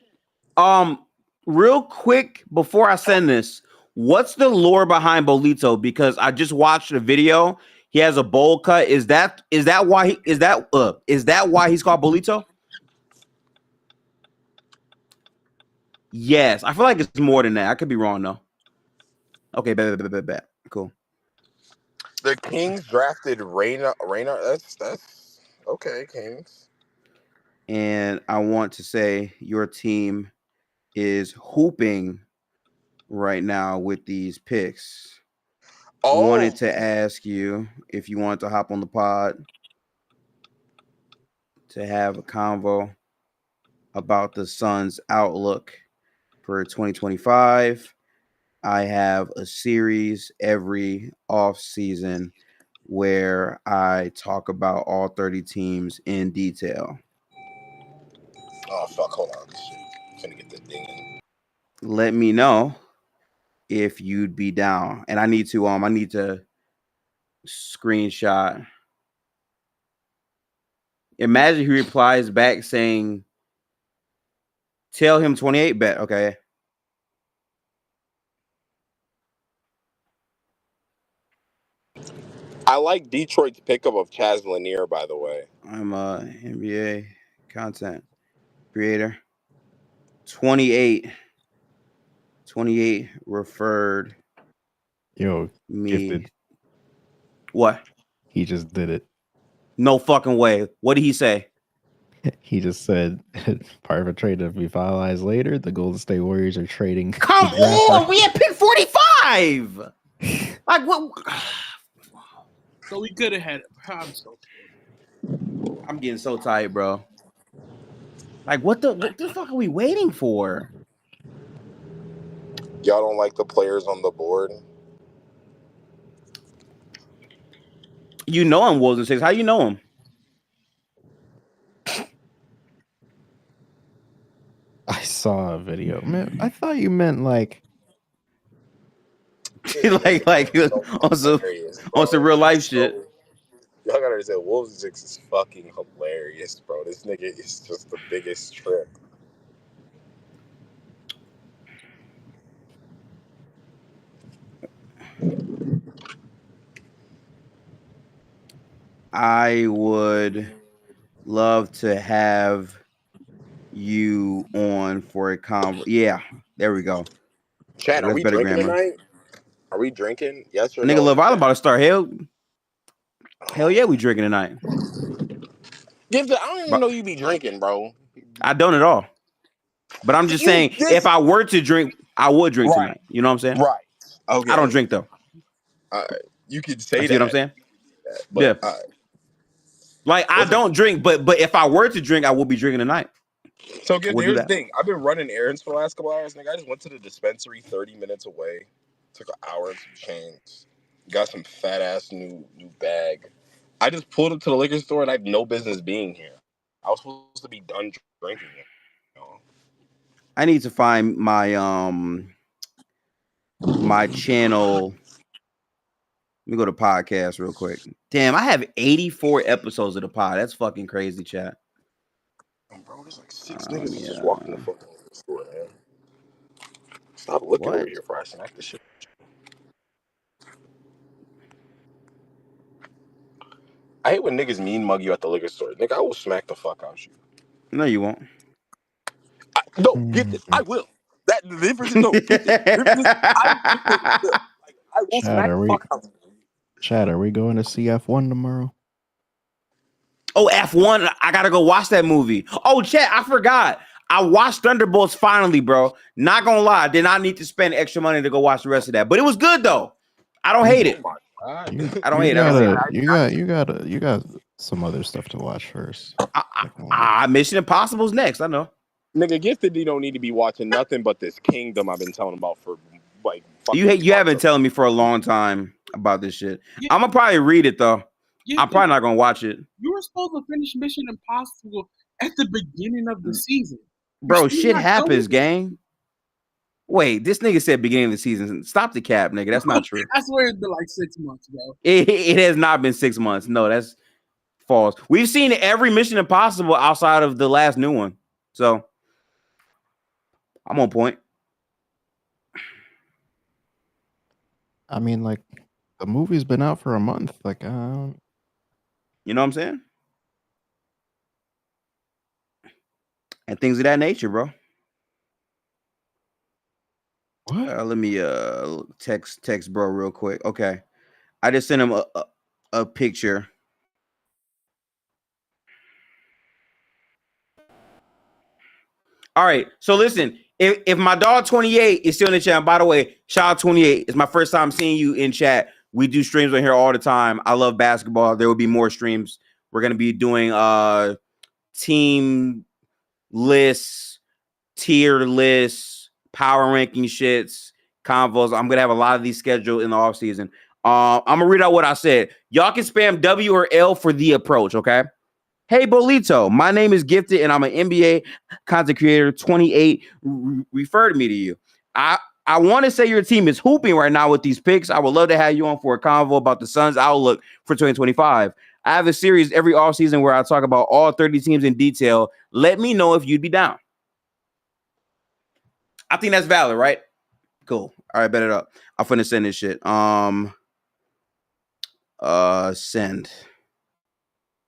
Real quick before I send this, what's the lore behind Bolito? Because I just watched a video. He has a bowl cut. Is that why he's called Bolito? Yes, I feel like it's more than that. I could be wrong though. Okay, bet. Cool. The Kings drafted Reyna. That's okay, Kings. And I want to say your team is hooping right now with these picks. Wanted to ask you if you wanted to hop on the pod to have a convo about the Suns' outlook for 2025. I have a series every off season where I talk about all 30 teams in detail. Oh fuck! Hold on, shit. Finna get the ding in. Let me know if you'd be down, and I need to screenshot. Imagine he replies back saying, "Tell him 28 bet." Okay. I like Detroit's pickup of Chaz Lanier, by the way. I'm a NBA content creator. 28 referred Yo, me. Gifted. What? He just did it. No fucking way. What did he say? He just said part of a trade to be finalized later. The Golden State Warriors are trading. Come on, we at pick 45. Like what? So we could have had it. I'm getting so tired, bro. Like what the fuck are we waiting for? Y'all don't like the players on the board? You know him, Wolves and Six. How you know him? I saw a video. Man, I thought you meant like like on some real life shit. Y'all gotta understand, Wolves and Six is fucking hilarious, bro. This nigga is just the biggest trip. I would love to have you on for a convo. Yeah, there we go. Chad, are we drinking tonight? Are we drinking? Yes or no? Nigga, LaVar about to start. Hell yeah, we drinking tonight. I don't even know you be drinking, bro. I don't at all. But I'm just saying, if I were to drink, I would drink tonight. You know what I'm saying? Right. Okay. I don't drink though. You could say that. See what I'm saying? But, yeah. Like I don't drink, but if I were to drink, I would be drinking tonight. So here's the thing. I've been running errands for the last couple hours. Nigga, I just went to the dispensary 30 minutes away. Took an hour and some change. Got some fat ass new bag. I just pulled up to the liquor store and I have no business being here. I was supposed to be done drinking it. You know? I need to find my my channel. Let me go to podcast real quick. Damn, I have 84 episodes of the pod. That's fucking crazy, chat. Bro, there's like 6 niggas just walking the fucking store, man. Stop looking over here before I smack this shit. I hate when niggas mean mug you at the liquor store. Nigga, I will smack the fuck out you. No, you won't. No, get this. I will. The difference is no. Get this. I will smack the fuck out you. Chad, are we going to see F1 tomorrow? Oh, F1. I gotta go watch that movie. Oh, chat, I forgot. I watched Thunderbolts finally, bro. Not gonna lie, I did not need to spend extra money to go watch the rest of that. But it was good though. I don't hate it. I don't hate it. You got some other stuff to watch first. Mission Impossible's next. I know. Nigga, Gifted, you don't need to be watching nothing but this Kingdom I've been telling about for like. You have been telling me for a long time about this shit. Yeah. I'm gonna probably read it though. Yeah, I'm probably not gonna watch it. You were supposed to finish Mission Impossible at the beginning of the season. Bro, shit happens, gang. Wait, this nigga said beginning of the season. Stop the cap, nigga. That's not true. I swear it's been like 6 months, bro. It has not been 6 months. No, that's false. We've seen every Mission Impossible outside of the last new one. So I'm on point. I mean, like, the movie's been out for a month. Like, you know what I'm saying? And things of that nature, bro. What? Let me text bro real quick. Okay, I just sent him a picture. All right. So listen, if my dog 28 is still in the chat, and by the way, shout out 28. It's my first time seeing you in chat. We do streams on here all the time. I love basketball. There will be more streams. We're gonna be doing team lists, tier lists, power ranking shits, convos. I'm gonna have a lot of these scheduled in the off season. I'm gonna read out what I said. Y'all can spam W or L for the approach, okay? Hey, Bolito, my name is Gifted, and I'm an NBA content creator, 28. Referred me to you. I want to say your team is hooping right now with these picks. I would love to have you on for a convo about the Suns' outlook for 2025. I have a series every offseason where I talk about all 30 teams in detail. Let me know if you'd be down. I think that's valid, right? Cool. All right, bet it up. I'm finna send this shit. Send.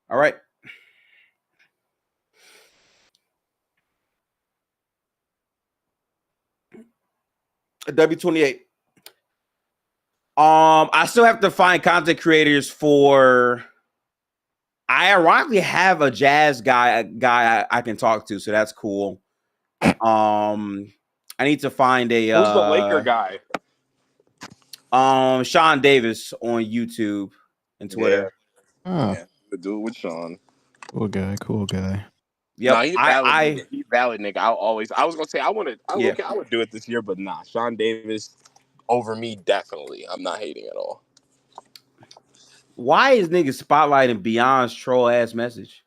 All right. W28. I still have to find content creators for. I ironically have a jazz guy I can talk to, so that's cool. I need to find a. Who's the Laker guy? Sean Davis on YouTube and Twitter. Yeah, the dude with Sean. Cool guy. Yep. Nah, he's valid, nigga. I was gonna say I would do it this year, but nah. Sean Davis over me, definitely. I'm not hating at all. Why is niggas spotlighting Beyond's troll ass message?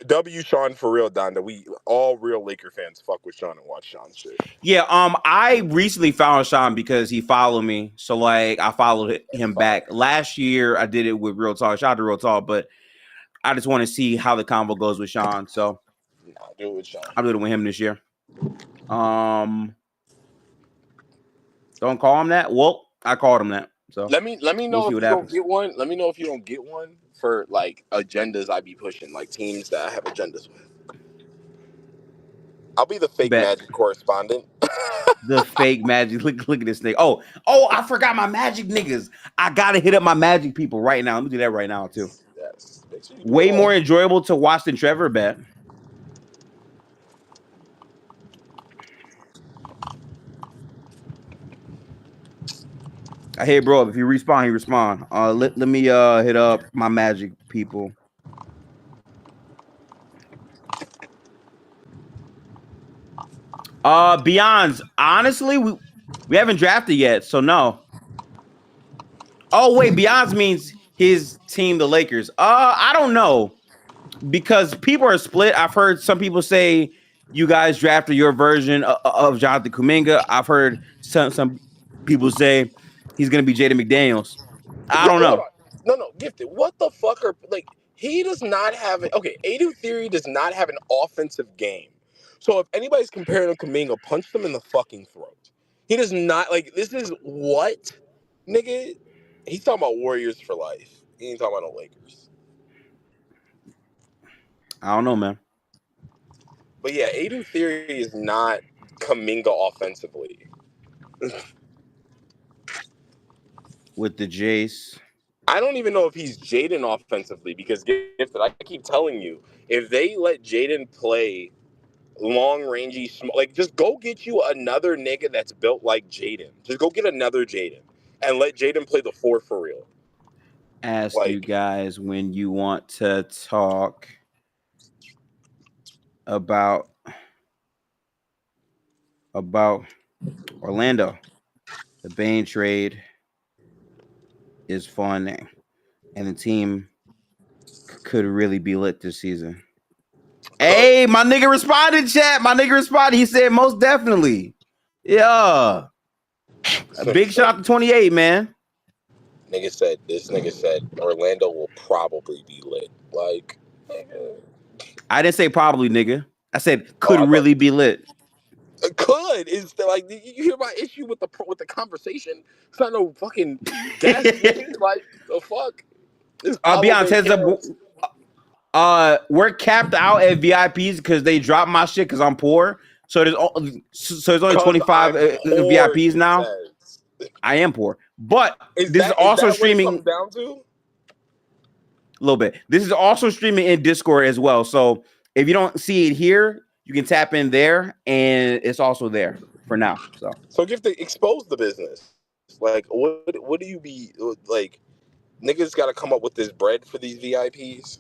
W Sean for real, Donda. We all real Laker fans fuck with Sean and watch Sean's shit. Yeah, I recently found Sean because he followed me. So like I followed him back. Last year I did it with Real Talk. Shout out to Real Talk, but I just want to see how the convo goes with Sean. So I'll do it with Sean. I'm doing it with him this year. Don't call him that. Well, I called him that. So let me know if you don't get one. Let me know if you don't get one for like agendas I be pushing, like teams that I have agendas with. I'll be the fake Magic correspondent. The fake Magic. Look at this thing. Oh, I forgot my Magic niggas. I gotta hit up my Magic people right now. Let me do that right now too. Yes. Way more enjoyable to watch than Trevor bet. Hey, bro, if you respawn, he respawn. Let me hit up my Magic people. Beyond's, honestly, we haven't drafted yet, so no. Oh, wait, Beyond's means his team, the Lakers. I don't know. Because people are split. I've heard some people say you guys drafted your version of Jonathan Kuminga. I've heard some people say he's going to be Jaden McDaniels. I don't know. No, Gifted. What the fuck are like? He does not have it. Okay, Adu Theory does not have an offensive game. So if anybody's comparing him to Kuminga, punch them in the fucking throat. He does not like. This is what, nigga. He's talking about Warriors for life. He ain't talking about no Lakers. I don't know, man. But yeah, Adu Theory is not Kuminga offensively. With the Jace. I don't even know if he's Jaden offensively because Gifted, I keep telling you, if they let Jaden play long rangey, like just go get you another nigga that's built like Jaden. Just go get another Jaden and let Jaden play the 4 for real. Ask you guys when you want to talk about Orlando. The Bane trade is fun, and the team could really be lit this season. Hey, my nigga responded, chat. My nigga responded. He said most definitely. Yeah. A big shout out to 28, man. This nigga said Orlando will probably be lit. Like, nigga. I didn't say probably, nigga. I said could really be lit. Could is like you hear my issue with the conversation? It's not no fucking gas. Like the fuck. Beyond heads up. We're capped out at VIPs because they dropped my shit because I'm poor. So there's only 25 VIPs now. I am poor, but this is also streaming down to a little bit. This is also streaming in Discord as well. So if you don't see it here, you can tap in there, and it's also there for now. So expose the business. Like, what do you be like? Niggas got to come up with this bread for these VIPs.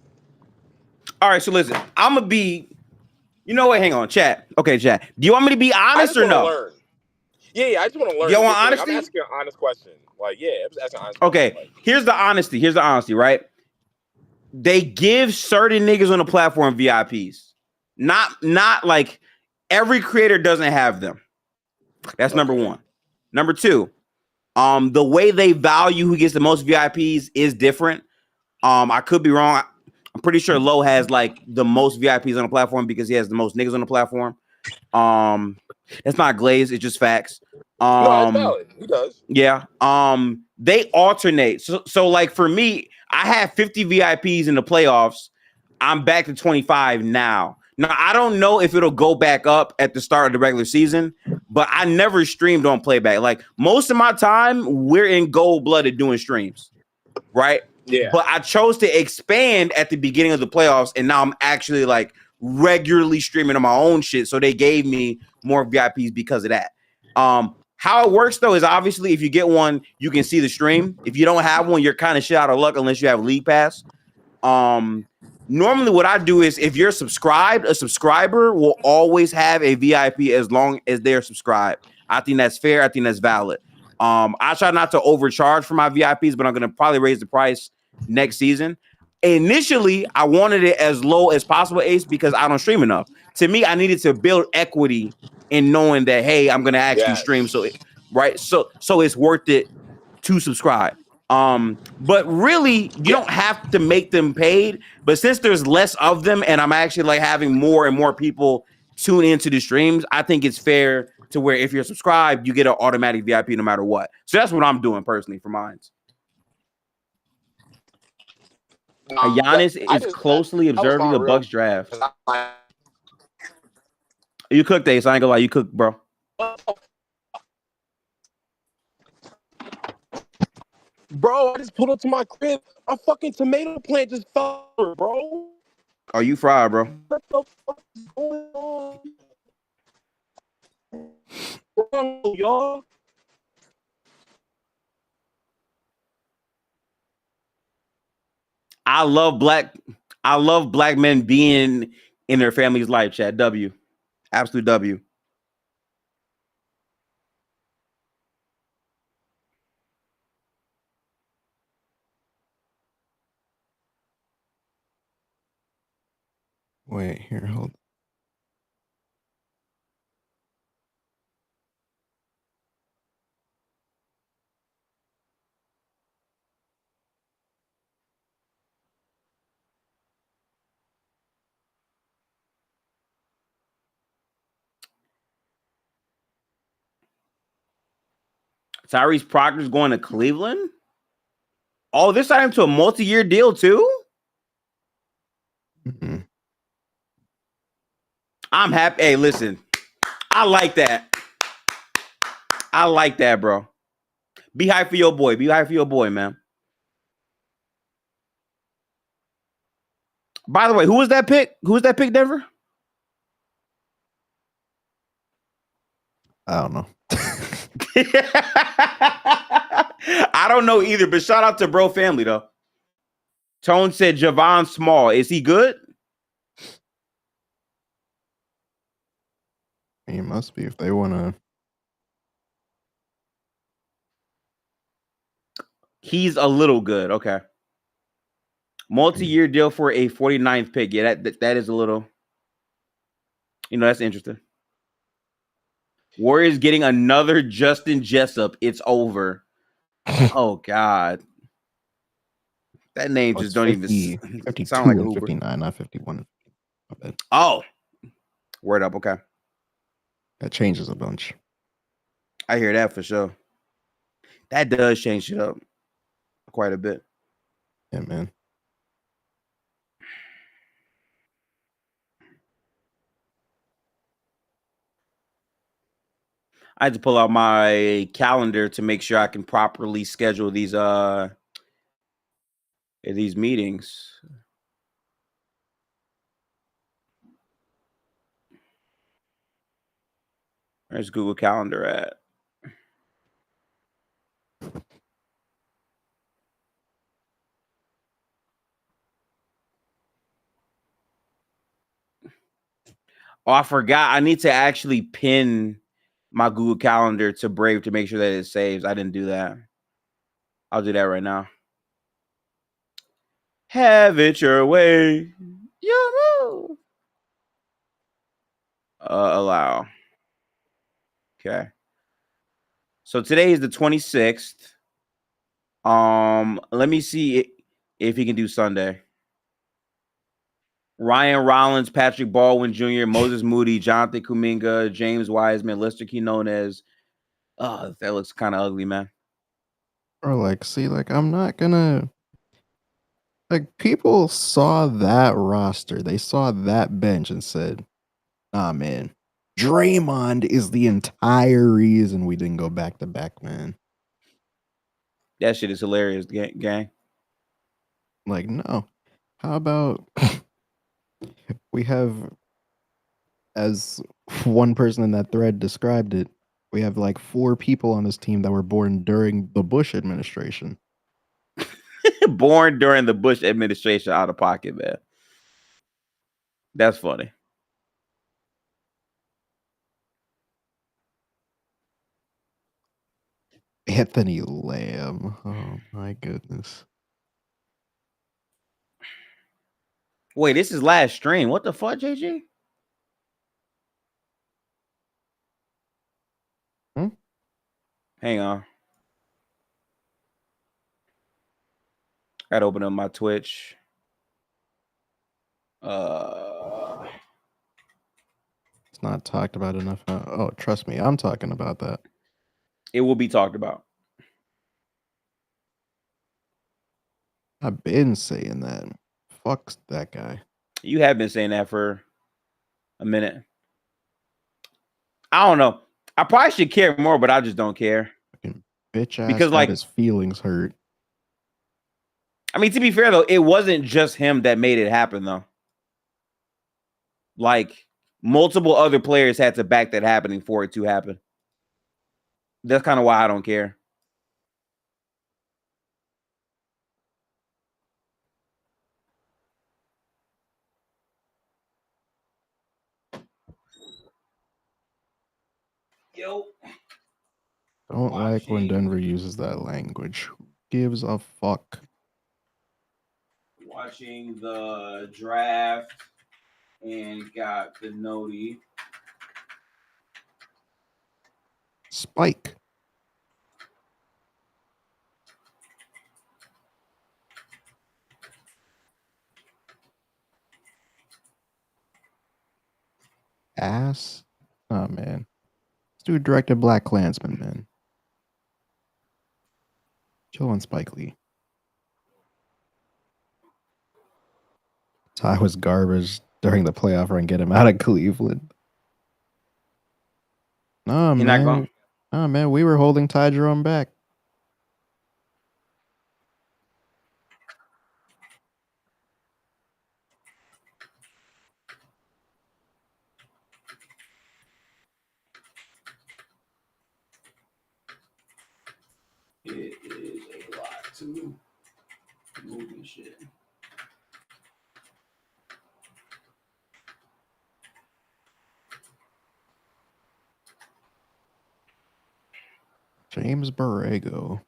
All right, so listen, I'm gonna be. You know what? Hang on, chat. Okay, chat. Do you want me to be honest or no? Learn. Yeah, I just want to learn. You want honesty? I'm asking an honest question. Like, yeah, I'm just asking an honest okay, question. Like, here's the honesty, right? They give certain niggas on the platform VIPs. Not like every creator doesn't have them. That's number one. Number two, the way they value who gets the most VIPs is different. I could be wrong. I'm pretty sure Low has like the most VIPs on the platform because he has the most niggas on the platform. That's not glaze, it's just facts. No, it's valid. He does. Yeah. They alternate. So like for me, I had 50 VIPs in the playoffs. I'm back to 25 now. Now I don't know if it'll go back up at the start of the regular season, but I never streamed on playback. Like most of my time, we're in gold-blooded doing streams, right? Yeah. But I chose to expand at the beginning of the playoffs, and now I'm actually like regularly streaming on my own shit. So they gave me more VIPs because of that. How it works though is obviously if you get one, you can see the stream. If you don't have one, you're kind of shit out of luck unless you have League Pass. Normally what I do is if you're subscribed, a subscriber will always have a VIP as long as they're subscribed. I think that's fair. I think that's valid. I try not to overcharge for my VIPs, but I'm going to probably raise the price next season. Initially, I wanted it as low as possible, Ace, because I don't stream enough. To me, I needed to build equity in knowing that, hey, I'm going to actually stream. So it's worth it to subscribe. But really, you don't have to make them paid. But since there's less of them and I'm actually like having more and more people tune into the streams, I think it's fair to where if you're subscribed, you get an automatic VIP no matter what. So that's what I'm doing personally for mine. Giannis is closely observing the Bucks draft. You cooked, Ace. I ain't gonna lie, you cooked, bro. Bro, I just pulled up to my crib. A fucking tomato plant just fell, bro. Oh, you fried, bro. What the fuck is going on? Bro, y'all. I love black men being in their family's life, chat. W. Absolute W. Wait, here, hold. Tyrese Proctor's going to Cleveland? Oh, this signed him to a multi-year deal too? Mm-hmm. I'm happy. Hey, listen. I like that. I like that, bro. Be hype for your boy. Be hype for your boy, man. By the way, who was that pick? Who was that pick, Denver? I don't know. I don't know either, but shout out to Bro Family, though. Tone said Javon Small. Is he good? He must be if they want to. He's a little good. Okay. Multi-year deal for a 49th pick. Yeah, that is a little, that's interesting. Warriors getting another Justin Jessup. It's over. Oh, God. That name just don't 50, even sound like a Hoover. 59, not 51. Oh. Word up. Okay. That changes a bunch. I hear that for sure. That does change it up quite a bit. Yeah, man. I had to pull out my calendar to make sure I can properly schedule these meetings. Where's Google Calendar at? Oh, I forgot. I need to actually pin my Google Calendar to Brave to make sure that it saves. I didn't do that. I'll do that right now. Have it your way. Your move. Allow. Okay. So today is the 26th. Let me see if he can do Sunday. Ryan Rollins, Patrick Baldwin Jr., Moses Moody, Jonathan Kuminga, James Wiseman, Lester Quinones. Oh, that looks kind of ugly, man. Or like, see, like I'm not gonna like people saw that roster, they saw that bench and said, nah man, Draymond is the entire reason we didn't go back to back, man. That shit is hilarious, gang. Like, no. How about we have, as one person in that thread described it, we have like 4 people on this team that were born during the Bush administration. Born during the Bush administration, out of pocket, man. That's funny. Anthony Lamb. Oh my goodness. Wait, this is last stream. What the fuck, JG? Hang on. Gotta open up my Twitch. It's not talked about enough. Oh, trust me, I'm talking about that. It will be talked about. I've been saying that. Fuck that guy. You have been saying that for a minute. I don't know. I probably should care more, but I just don't care. Fucking bitch ass Because, got like, his feelings hurt. I mean, to be fair though, it wasn't just him that made it happen though. Like, multiple other players had to back that happening for it to happen. That's kind of why I don't care. Yo. Don't like when Denver uses that language. Who gives a fuck? Watching the draft and got the noti. Spike. Ass. Oh man. This dude directed Black Klansman, man. Chill on Spike Lee. Ty was garbage during the playoff run. Get him out of Cleveland. Nah, He man. not going. Nah, man. We were holding Ty Jerome back. It is a lot to move and shit. James Borrego.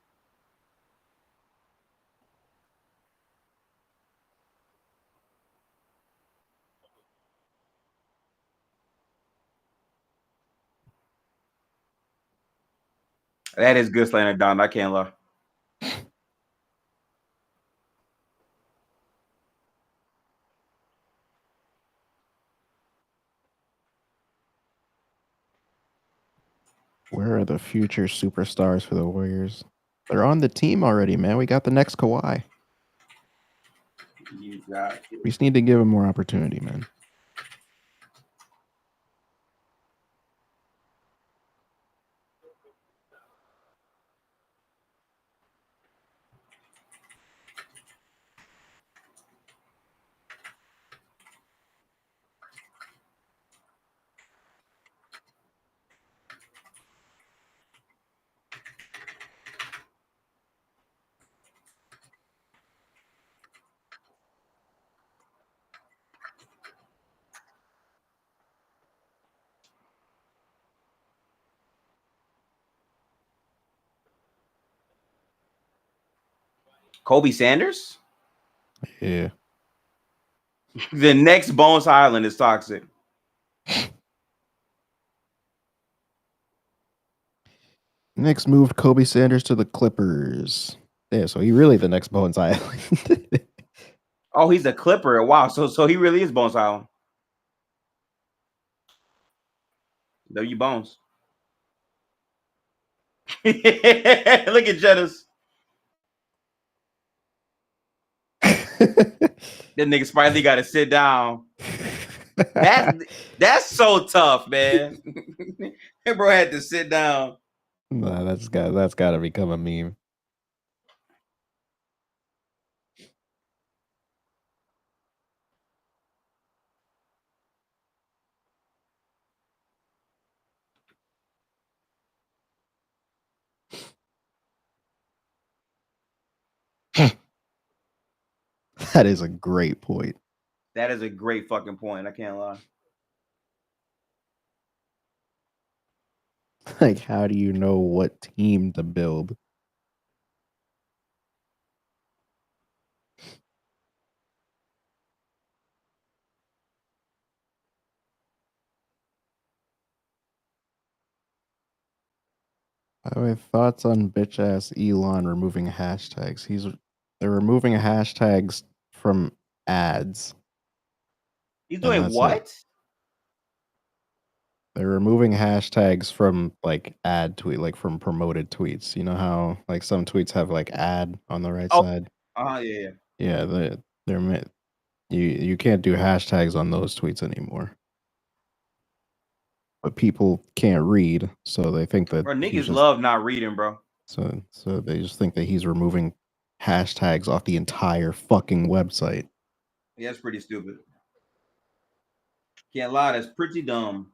That is good slander, Don. I can't lie. Where are the future superstars for the Warriors? They're on the team already, man. We got the next Kawhi. We just need to give him more opportunity, man. Kobe Sanders? Yeah. The next Bones Highland is toxic. Knicks moved Kobe Sanders to the Clippers. Yeah, so he really the next Bones Island. Oh, he's a Clipper. Wow. So he really is Bones Highland. W Bones. Look at Jettis. That nigga Spidey got to sit down. That's so tough, man. That bro had to sit down. Nah, that's got to become a meme. That is a great point. That is a great fucking point. I can't lie. Like, how do you know what team to build? By the way, thoughts on bitch ass Elon removing hashtags? They're removing hashtags from ads. He's doing what? They're removing hashtags from like ad tweet, like from promoted tweets. You know how like some tweets have like ad on the right side? Yeah. Yeah, you can't do hashtags on those tweets anymore. But people can't read, so they think that Bro, niggas love not reading, bro. So they just think that he's removing hashtags off the entire fucking website. Yeah, that's pretty stupid. Can't lie, that's pretty dumb.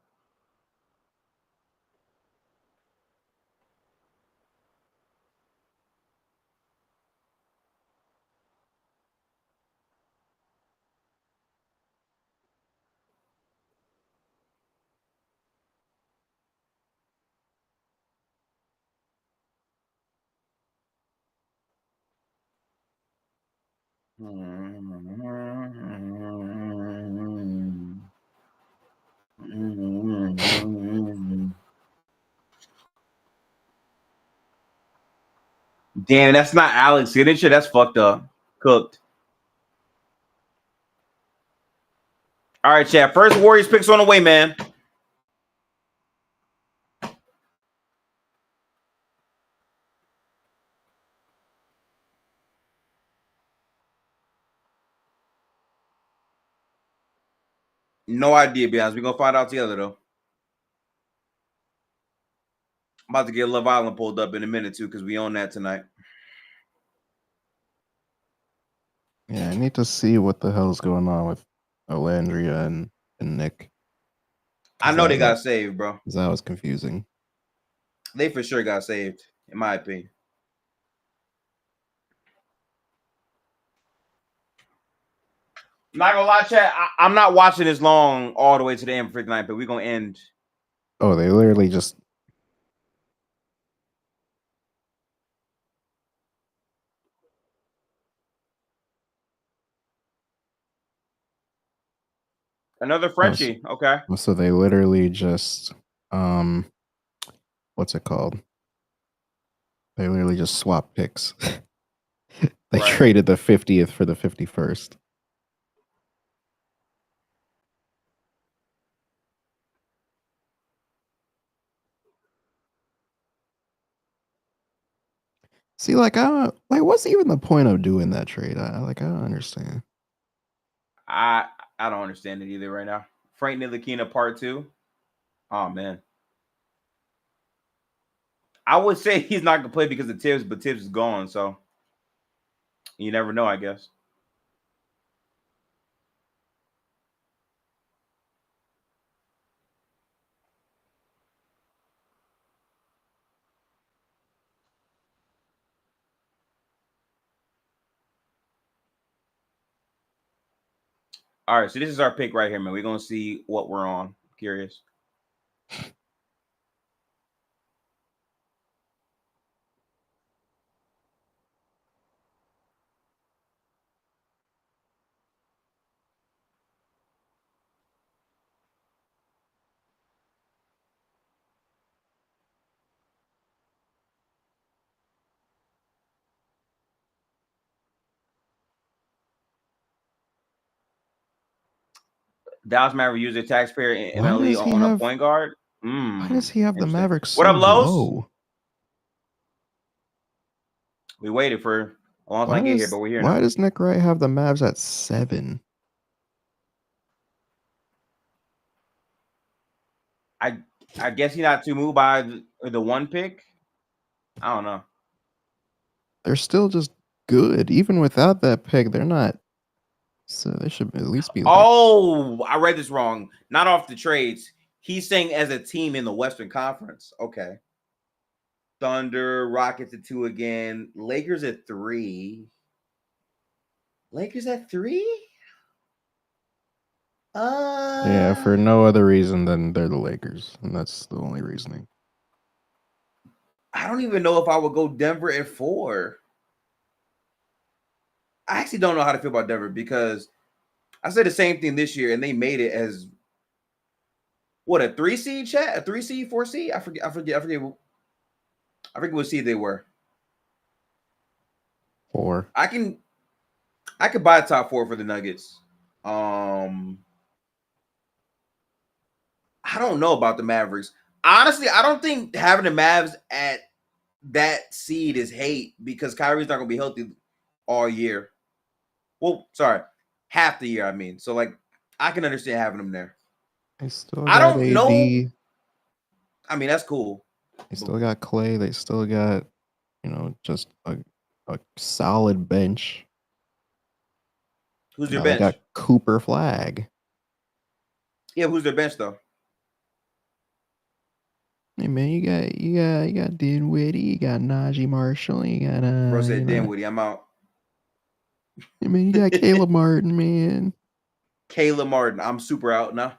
Damn, that's not Alex signature. That's fucked up. Cooked. All right, chat. First Warriors picks on the way, man. No idea, be honest. We're gonna find out together though. I'm about to get Love Island pulled up in a minute too, because we own that tonight. Yeah, I need to see what the hell's going on with Olandria and Nick. I know they got saved, bro. That was confusing. They for sure got saved, in my opinion. Not gonna lie, chat. I'm not watching this long all the way to the end for 59, but we're gonna end. Oh, they literally just. Another Frenchie. Okay. So they literally just what's it called? They literally just swapped picks. They traded the 50th for the 51st. See, what's even the point of doing that trade? I don't understand. I don't understand it either right now. Frank Ntilikina Part 2. Oh man. I would say he's not gonna play because of Tibbs, but Tibbs is gone, so you never know, I guess. All right, so this is our pick right here, man. We're gonna see what we're on. Curious. Dallas Mavericks use their taxpayer in Why MLE does he on a have? point guard. Why does he have the Interesting. Mavericks What so up, Los? low? We waited for a long time to get here, but we're here Why now. does Nick Wright have the Mavs at 7? I guess he's not too moved by the one pick. I don't know. They're still just good. Even without that pick, they're not. So they should at least be. Oh, I read this wrong. Not off the trades. He's saying as a team in the Western Conference. Okay. Thunder, Rockets at 2 again. Lakers at 3. Lakers at 3? Yeah, for no other reason than they're the Lakers, and that's the only reasoning. I don't even know if I would go Denver at 4. I actually don't know how to feel about Denver because I said the same thing this year, and they made it as what, a 3 seed, chat? A 3 seed, 4 seed? I forget what seed they were. 4. I could buy a top 4 for the Nuggets. I don't know about the Mavericks. Honestly, I don't think having the Mavs at that seed is hate because Kyrie's not gonna be healthy all year. Well, sorry, half the year. I mean, so like I can understand having them there. I don't know. I mean, that's cool. They still got Clay. They still got, just a solid bench. Who's their bench? They got Cooper Flag. Yeah, who's their bench though? Hey man, you got Dinwiddie, you got Najee Marshall, you got Bro said Dinwiddie, I'm out. Hey man, you got Caleb Martin, man. Caleb Martin, I'm super out now.